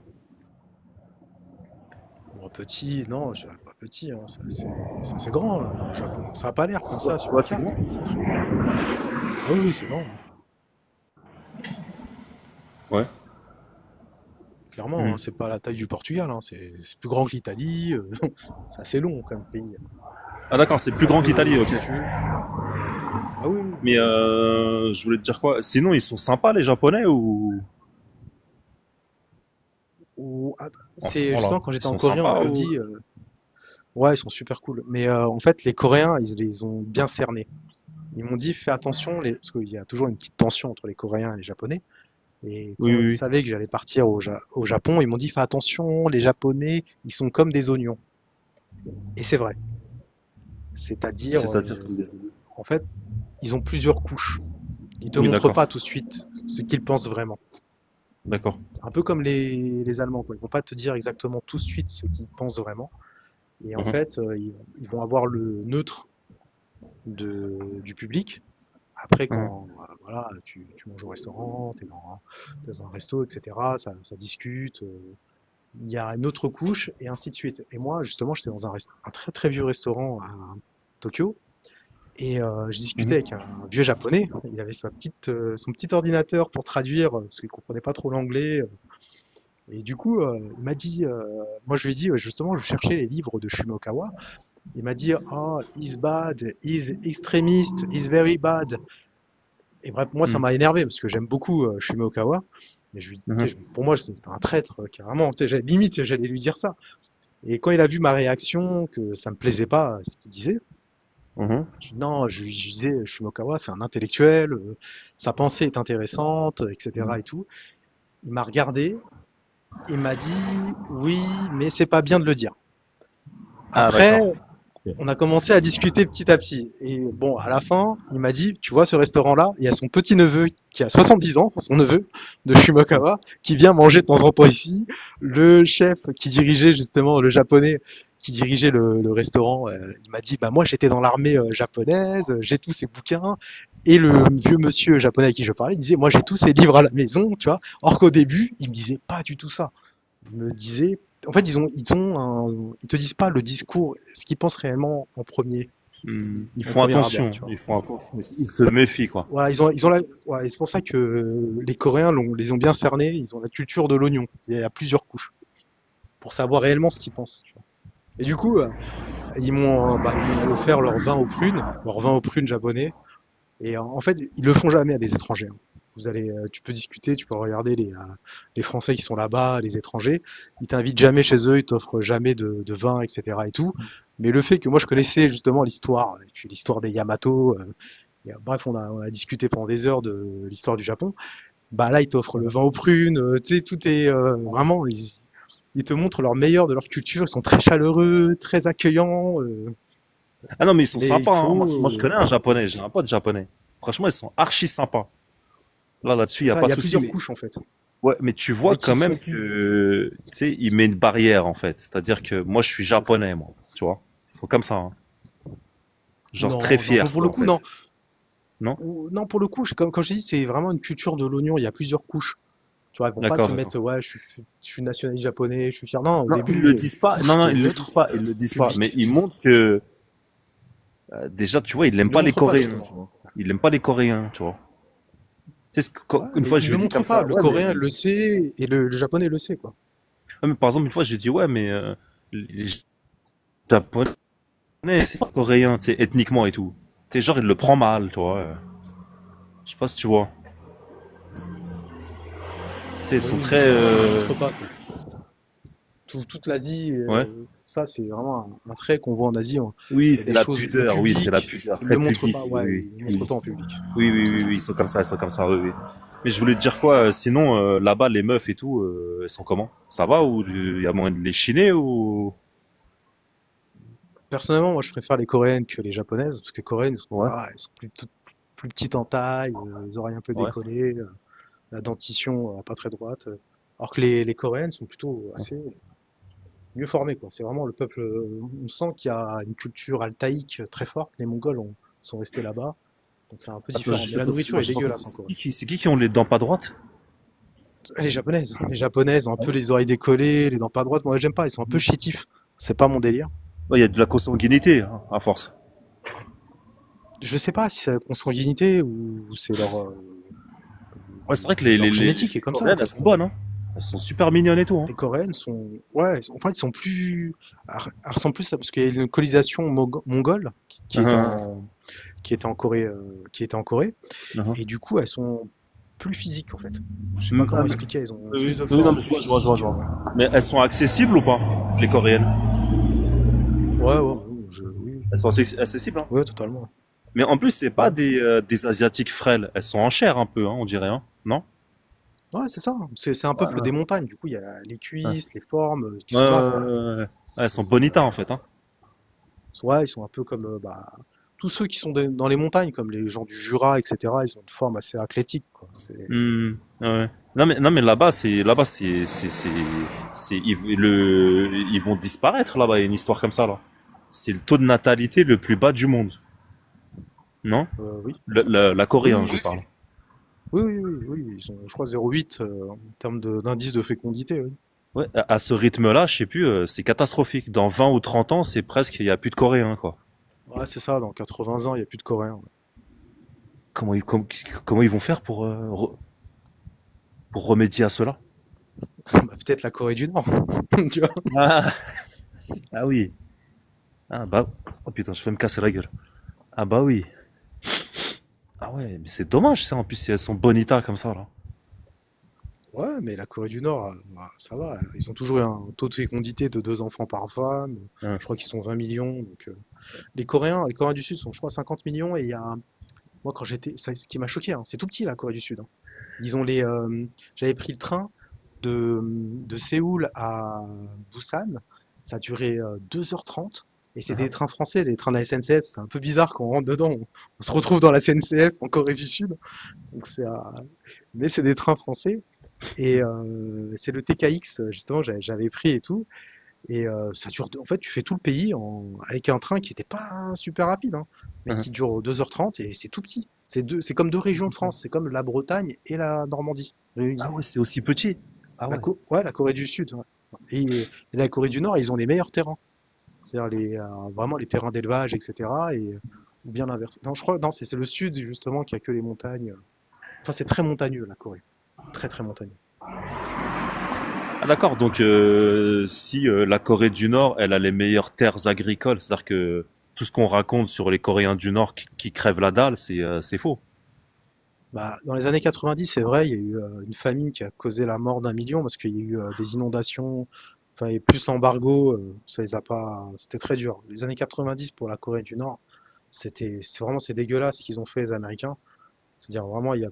bon, petit, non, je dirais pas petit, hein, c'est assez grand, le Japon. Ça a pas l'air comme Ouais, ça sur ouais, la c'est carte, grand. mais c'est très grand. Ah oui, oui, c'est grand, hein. Ouais. Clairement, hein, Mhm. c'est pas la taille du Portugal, hein, c'est plus grand que l'Italie. C'est assez long comme pays. Ah d'accord, c'est plus C'est grand que assez l'Italie, ok. majestueux. Ah oui, oui. Mais je voulais te dire quoi? Sinon, ils sont sympas les Japonais ou Ah, oh, c'est voilà, justement quand ils j'étais en sont Corée, on sympas leur ou dit, ouais, ils sont super cool. Mais en fait, les Coréens, ils les ont bien cernés. Ils m'ont dit, fais attention, parce qu'il y a toujours une petite tension entre les Coréens et les Japonais. Et oui, quand oui, ils oui. savaient que j'allais partir au Japon, ils m'ont dit, fais attention, les Japonais, ils sont comme des oignons. Et c'est vrai. C'est-à-dire, C'est-à-dire que en fait, ils ont plusieurs couches. Ils te oui, montrent d'accord, pas tout de suite ce qu'ils pensent vraiment. d'accord. Un peu comme les Allemands, quoi. Ils vont pas te dire exactement tout de suite ce qu'ils pensent vraiment. Et en Mhm, fait, ils vont avoir le neutre du public. Après, mhm, quand voilà, tu manges au restaurant, t'es dans un resto, etc., ça discute. Il y a une autre couche et ainsi de suite. Et moi, justement, j'étais dans un très très vieux restaurant à Tokyo et je discutais mhm, avec un vieux japonais. Il avait son petit ordinateur pour traduire parce qu'il comprenait pas trop l'anglais. Et du coup, il m'a dit, moi je lui ai dit justement, je cherchais les livres de Shumokawa. Il m'a dit, oh, he's bad, he's extremist, he's very bad. Et bref, moi ça mhm, m'a énervé parce que j'aime beaucoup Shumokawa. Mais mhm, pour moi, c'était un traître, carrément. Tu sais, limite, j'allais lui dire ça. Et quand il a vu ma réaction, que ça me plaisait pas ce qu'il disait, mhm. non, je disais, Shimokawa, c'est un intellectuel, sa pensée est intéressante, etc. et tout. Il m'a regardé, il m'a dit, oui, mais c'est pas bien de le dire. Ah Après, d'accord. Ok. on a commencé à discuter petit à petit. Et bon, à la fin, il m'a dit, tu vois, ce restaurant-là, il y a son petit-neveu qui a 70 ans, son neveu de Shimokawa, qui vient manger de temps en temps ici. Le chef qui dirigeait justement, le japonais qui dirigeait le restaurant, il m'a dit, bah moi j'étais dans l'armée japonaise, j'ai tous ces bouquins. Et le vieux monsieur japonais à qui je parlais, il disait, moi j'ai tous ces livres à la maison, tu vois. Or qu'au début, il me disait pas du tout ça. Il me disait, en fait, ils te disent pas le discours, ce qu'ils pensent réellement Ils en font premier abord, attention, tu vois. ils font attention. Ils se méfient quoi. Voilà, ouais, et c'est pour ça que les Coréens les ont bien cernés, ils ont la culture de l'oignon. Il y a plusieurs couches pour savoir réellement ce qu'ils pensent, tu vois. Et du coup, ils m'ont offert leur vin aux prunes japonais. Et en fait, ils le font jamais à des étrangers, hein. Tu peux discuter, tu peux regarder les Français qui sont là-bas, les étrangers. Ils t'invitent jamais chez eux, ils t'offrent jamais de vin, etc. et tout. Mais le fait que moi je connaissais justement l'histoire, et puis l'histoire des Yamato, bref, on a discuté pendant des heures de l'histoire du Japon. Bah là, ils t'offrent le vin aux prunes, tu sais, tout est vraiment, ils te montrent leur meilleur de leur culture, ils sont très chaleureux, très accueillants, Ah non, mais ils sont mais il sympas, hein. Moi, je faut, connais un japonais, j'ai un pote japonais. Franchement, ils sont archi sympas. Là-dessus, il c'est n'y a ça, pas il y de a souci, plusieurs mais couches en fait, ouais, mais tu vois avec qui quand ils même sont, que, tu sais, il met une barrière, en fait. C'est-à-dire que moi, je suis c'est ça. japonais, moi. Tu vois. Ils sont comme ça, hein. Genre très Non, non, fiers, pour le quoi, en coup, non. fait. Non? Non, pour le coup, comme je dis, c'est vraiment une culture de l'oignon, il y a plusieurs couches. Tu vois, ils vont pas te D'accord, d'accord. mettre, ouais, je suis nationaliste japonais, je suis fier. Non, au Non, ils le début, il y a une disent pas. Non, couche non, qui est ils le disent neutre, pas. Ils le disent pas. Mais publique. ils montrent que, déjà, tu vois, il aime Ils le pas les montrent pas, Coréens, justement. tu vois. Il aime pas les Coréens, tu vois. Tu sais, Ouais, une mais fois, je ils lui le ai dit montrent comme pas. ça, Le ouais, mais, coréen le sait et le japonais le sait, quoi. ouais, mais par exemple, une fois, je lui ai dit, ouais, mais, les Japonais, c'est pas coréen, tu sais, ethniquement et tout. Tu sais, genre, il le prend mal, tu vois. Je sais pas si tu vois. Tu sais, ils Oui, sont oui, très, ils le montrent pas, quoi. Toute l'Asie, ouais. ça, c'est vraiment un trait qu'on voit en Asie, hein. Oui, Il y a c'est des la choses au pudeur, oui, c'est la public, pudeur, ils le très montrent pudique, pas, oui, ouais, oui, ils le montrent oui. pas en public. Oui, oui, oui, oui, ils sont comme ça, oui, oui. Mais je voulais te dire quoi, sinon, là-bas, les meufs et tout, elles sont comment? Ça va ou il y a moyen de les chiner ou? Personnellement, moi, je préfère les coréennes que les japonaises, parce que coréennes, Ouais, elles sont plus petites en taille, les oreilles un peu ouais. décollées, la dentition pas très droite. Alors que les coréennes sont plutôt assez mieux formées, quoi. C'est vraiment le peuple, on sent qu'il y a une culture altaïque très forte. Les Mongols sont restés là-bas, donc c'est un peu Attends, différent. Mais la nourriture excuse-moi, est j'ai pas compris. dégueulasse en Corée. C'est qui ont les dents pas droites? Les japonaises ont un peu les oreilles décollées, les dents pas droites. Moi, j'aime pas, ils sont un peu chétifs. C'est pas mon délire. Ouais, il y a de la consanguinité, hein, à force. Je sais pas si c'est la consanguinité ou c'est Ouais, c'est vrai que les, les, leur les, génétique les est comme ça, coréennes, elles quoi. sont bonnes, hein. Elles sont super mignonnes et tout, hein. Les coréennes sont, ouais, en fait, ils sont plus, elles ressemblent plus à, parce qu'il y a une colonisation mongole Uhum, qui était en Corée, uhum. et du coup, elles sont plus physiques, en fait. Je sais pas Ah, comment expliquer, elles ont plus oui, de oui, non, forme, mais je plus vois, je vois, je vois, je physiques. vois. Mais elles sont accessibles ou pas, les coréennes? Ouais, ouais, ouais, oui, Elles sont accessibles, hein. ouais, totalement. Mais en plus, c'est pas Ouais. des asiatiques frêles. Elles sont en chair un peu, hein, on dirait, hein. Non? Ouais, c'est ça. C'est un peuple Ouais, des montagnes. Du coup, il y a les ouais. cuisses, les formes qui Ouais, sont là, quoi. ouais. Ouais, elles C'est, sont bonitas, en fait, hein. ouais, ils sont un peu comme bah, tous ceux qui sont dans les montagnes, comme les gens du Jura, etc. Ils ont une forme assez athlétique, quoi. Hmm, ouais. Non, mais là-bas, ils vont disparaître là-bas. Il y a une histoire comme ça, là. C'est le taux de natalité le plus bas du monde. Non? Oui. La Oui, Corée, hein, oui, je parle. oui, oui, oui, oui. Ils ont, je crois, 0,8 en termes d'indice de fécondité, oui. Ouais, à ce rythme-là, je sais plus, c'est catastrophique. Dans 20 ou 30 ans, c'est presque, il y a plus de Coréens, quoi. Ouais, c'est ça, dans 80 ans, il n'y a plus de Coréens. Comment ils vont faire pour remédier à cela? Bah, peut-être la Corée du Nord, tu vois. Ah, ah oui. Ah bah, oh putain, je vais me casser la gueule. Ah bah oui. Ah ouais, mais c'est dommage ça, en plus, si elles sont bonitas comme ça, là. Ouais, mais la Corée du Nord, bah, ça va. Ils ont toujours eu un taux de fécondité de 2 enfants par femme. Hein. Je crois qu'ils sont 20 millions. Donc, les Coréens du Sud sont, je crois, 50 millions. Et il y a, moi, quand j'étais, ce qui m'a choqué, hein, c'est tout petit, la Corée du Sud, hein. Ils ont j'avais pris le train de Séoul à Busan. Ça a duré 2h30. Et c'est des Hein. trains français, des trains de la SNCF. C'est un peu bizarre quand on rentre dedans. On se retrouve dans la SNCF en Corée du Sud. Donc mais c'est des trains français. Et c'est le TKX, justement, j'avais pris et tout. Et ça dure, en fait, tu fais tout le pays avec un train qui n'était pas super rapide, hein, mais Hein. qui dure 2h30 et c'est tout petit. C'est comme deux régions de France, c'est comme la Bretagne et la Normandie Ah réunies. ouais, c'est aussi petit. Ah ouais. Ouais, la Corée du Sud. Ouais. Et la Corée du Nord, ils ont les meilleurs terrains. C'est-à-dire vraiment les terrains d'élevage, etc. Ou bien l'inverse. Non, je crois, non, c'est le Sud, justement, qui a que les montagnes. Enfin, c'est très montagneux, la Corée. Très, très montagneux. Ah d'accord, donc si la Corée du Nord, elle a les meilleures terres agricoles, c'est-à-dire que tout ce qu'on raconte sur les Coréens du Nord qui crèvent la dalle, c'est faux. Bah, dans les années 90, c'est vrai, il y a eu une famine qui a causé la mort d'1 million parce qu'il y a eu des inondations, enfin, et plus l'embargo, ça les a pas, c'était très dur. Les années 90 pour la Corée du Nord, c'est dégueulasse ce qu'ils ont fait les Américains. C'est-à-dire vraiment, ils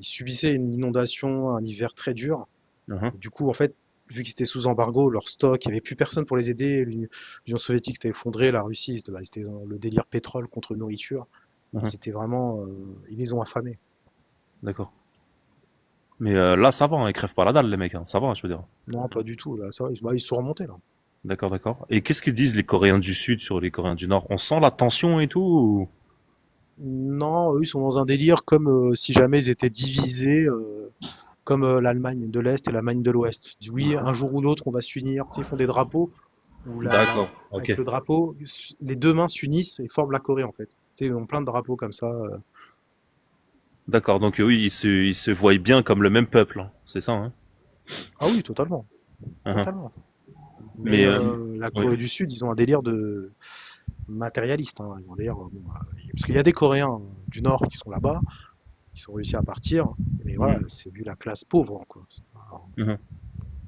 subissaient une inondation, un hiver très dur. Mhm, Et du coup, en fait, vu qu'ils étaient sous embargo, leur stock, il n'y avait plus personne pour les aider. L'Union soviétique s'était effondrée, la Russie, c'était dans le délire pétrole contre nourriture. mhm, Ils étaient vraiment, ils les ont affamés. d'accord. Mais là, ça va, hein, ils crèvent pas la dalle, les mecs, hein, ça va, je veux dire. Non, pas du tout. Là, ça, bah, ils se sont remontés là. D'accord, d'accord. Et qu'est-ce que disent les Coréens du Sud sur les Coréens du Nord? On sent la tension et tout Non, eux, ils sont dans un délire comme si jamais ils étaient divisés, comme l'Allemagne de l'Est et l'Allemagne de l'Ouest. Ils disent, oui, un jour ou l'autre, on va s'unir. Tu sais, ils font des drapeaux où D'accord, ok. avec le drapeau, les deux mains s'unissent et forment la Corée en fait. Tu sais, ils ont plein de drapeaux comme ça. D'accord, donc oui, ils se voient bien comme le même peuple, hein, c'est ça, hein? Ah oui, totalement, Mhm. totalement. Mais Mais la oui, Corée du Sud, ils ont un délire de matérialiste. Hein. Ils ont un délire, bon, parce qu'il y a des Coréens du Nord qui sont là-bas, qui sont réussi à partir. Mais voilà, mhm, c'est vu la classe pauvre, hein, quoi. mhm.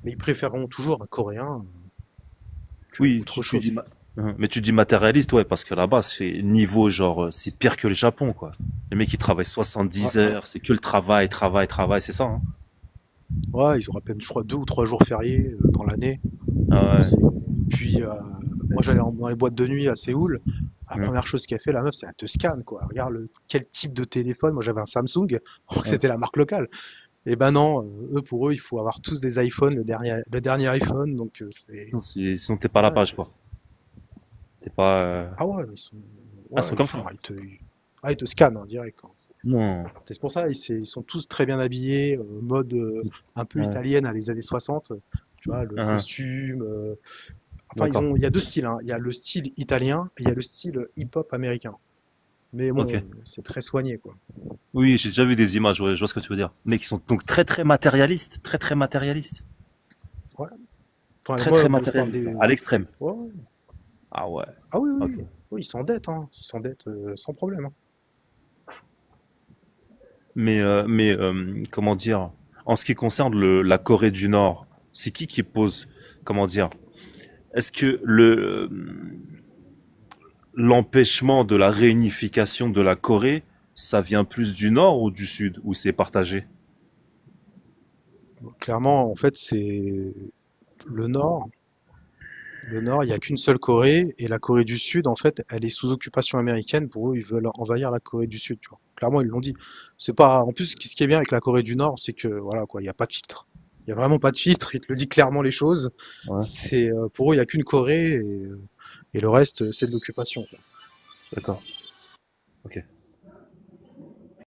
Mais ils préféreront toujours un Coréen que Oui, autre tu dis, chose. mhm. Mais tu dis matérialiste, ouais, parce que là-bas, c'est niveau genre, c'est pire que le Japon, quoi. Les mecs, ils travaillent Ouais, 70 heures, c'est que le travail, travail, travail, c'est ça, hein? ouais, ils ont à peine, je crois, 2 ou 3 jours fériés dans l'année. Ah ouais. Puis, moi, j'allais dans les boîtes de nuit à Séoul. La Mhm. première chose qu'elle fait, la meuf, c'est elle te scanne, quoi. Regarde quel type de téléphone. Moi, j'avais un Samsung, donc Ouais. c'était la marque locale. Et ben non, pour eux, il faut avoir tous des iPhones, le dernier iPhone. Donc, Sinon, sinon t'es pas à la ouais, page, quoi. T'es pas, ah ouais, ah, ils sont ouais, comme ça. ils te scannent en direct. Hein. Non. C'est pour ça, ils sont tous très bien habillés, mode un peu Ouais. italienne à les années 60. Tu vois, le Mhm. costume. Enfin, D'accord. il y a deux styles. Hein. Il y a le style italien et il y a le style hip-hop américain. Mais Ok. bon, c'est très soigné, quoi. Oui, j'ai déjà vu des images, ouais, je vois ce que tu veux dire. Mais qui sont donc très très matérialistes, très très matérialistes. Ouais. Enfin, Très très moi, je parle matérialistes, à des. l'extrême. Ouais, ouais. Ah ouais. Ah oui, oui, Ok. oui. Oui, ils s'endettent, hein. Ils s'endettent sans problème. Hein. Mais comment dire, en ce qui concerne la Corée du Nord, c'est qui pose, comment dire, est-ce que l'empêchement de la réunification de la Corée, ça vient plus du Nord ou du Sud, ou c'est partagé? Donc, clairement, en fait, c'est le Nord. Le Nord, il n'y a qu'une seule Corée, et la Corée du Sud, en fait, elle est sous occupation américaine. Pour eux, ils veulent envahir la Corée du Sud, tu vois. Clairement, ils l'ont dit. C'est pas. En plus, ce qui est bien avec la Corée du Nord, c'est que voilà quoi, il n'y a pas de filtre. Il y a vraiment pas de filtre. Il te le dit clairement les choses. Ouais, C'est pour eux, il n'y a qu'une Corée, et le reste, c'est de l'occupation. Quoi. d'accord. Ok.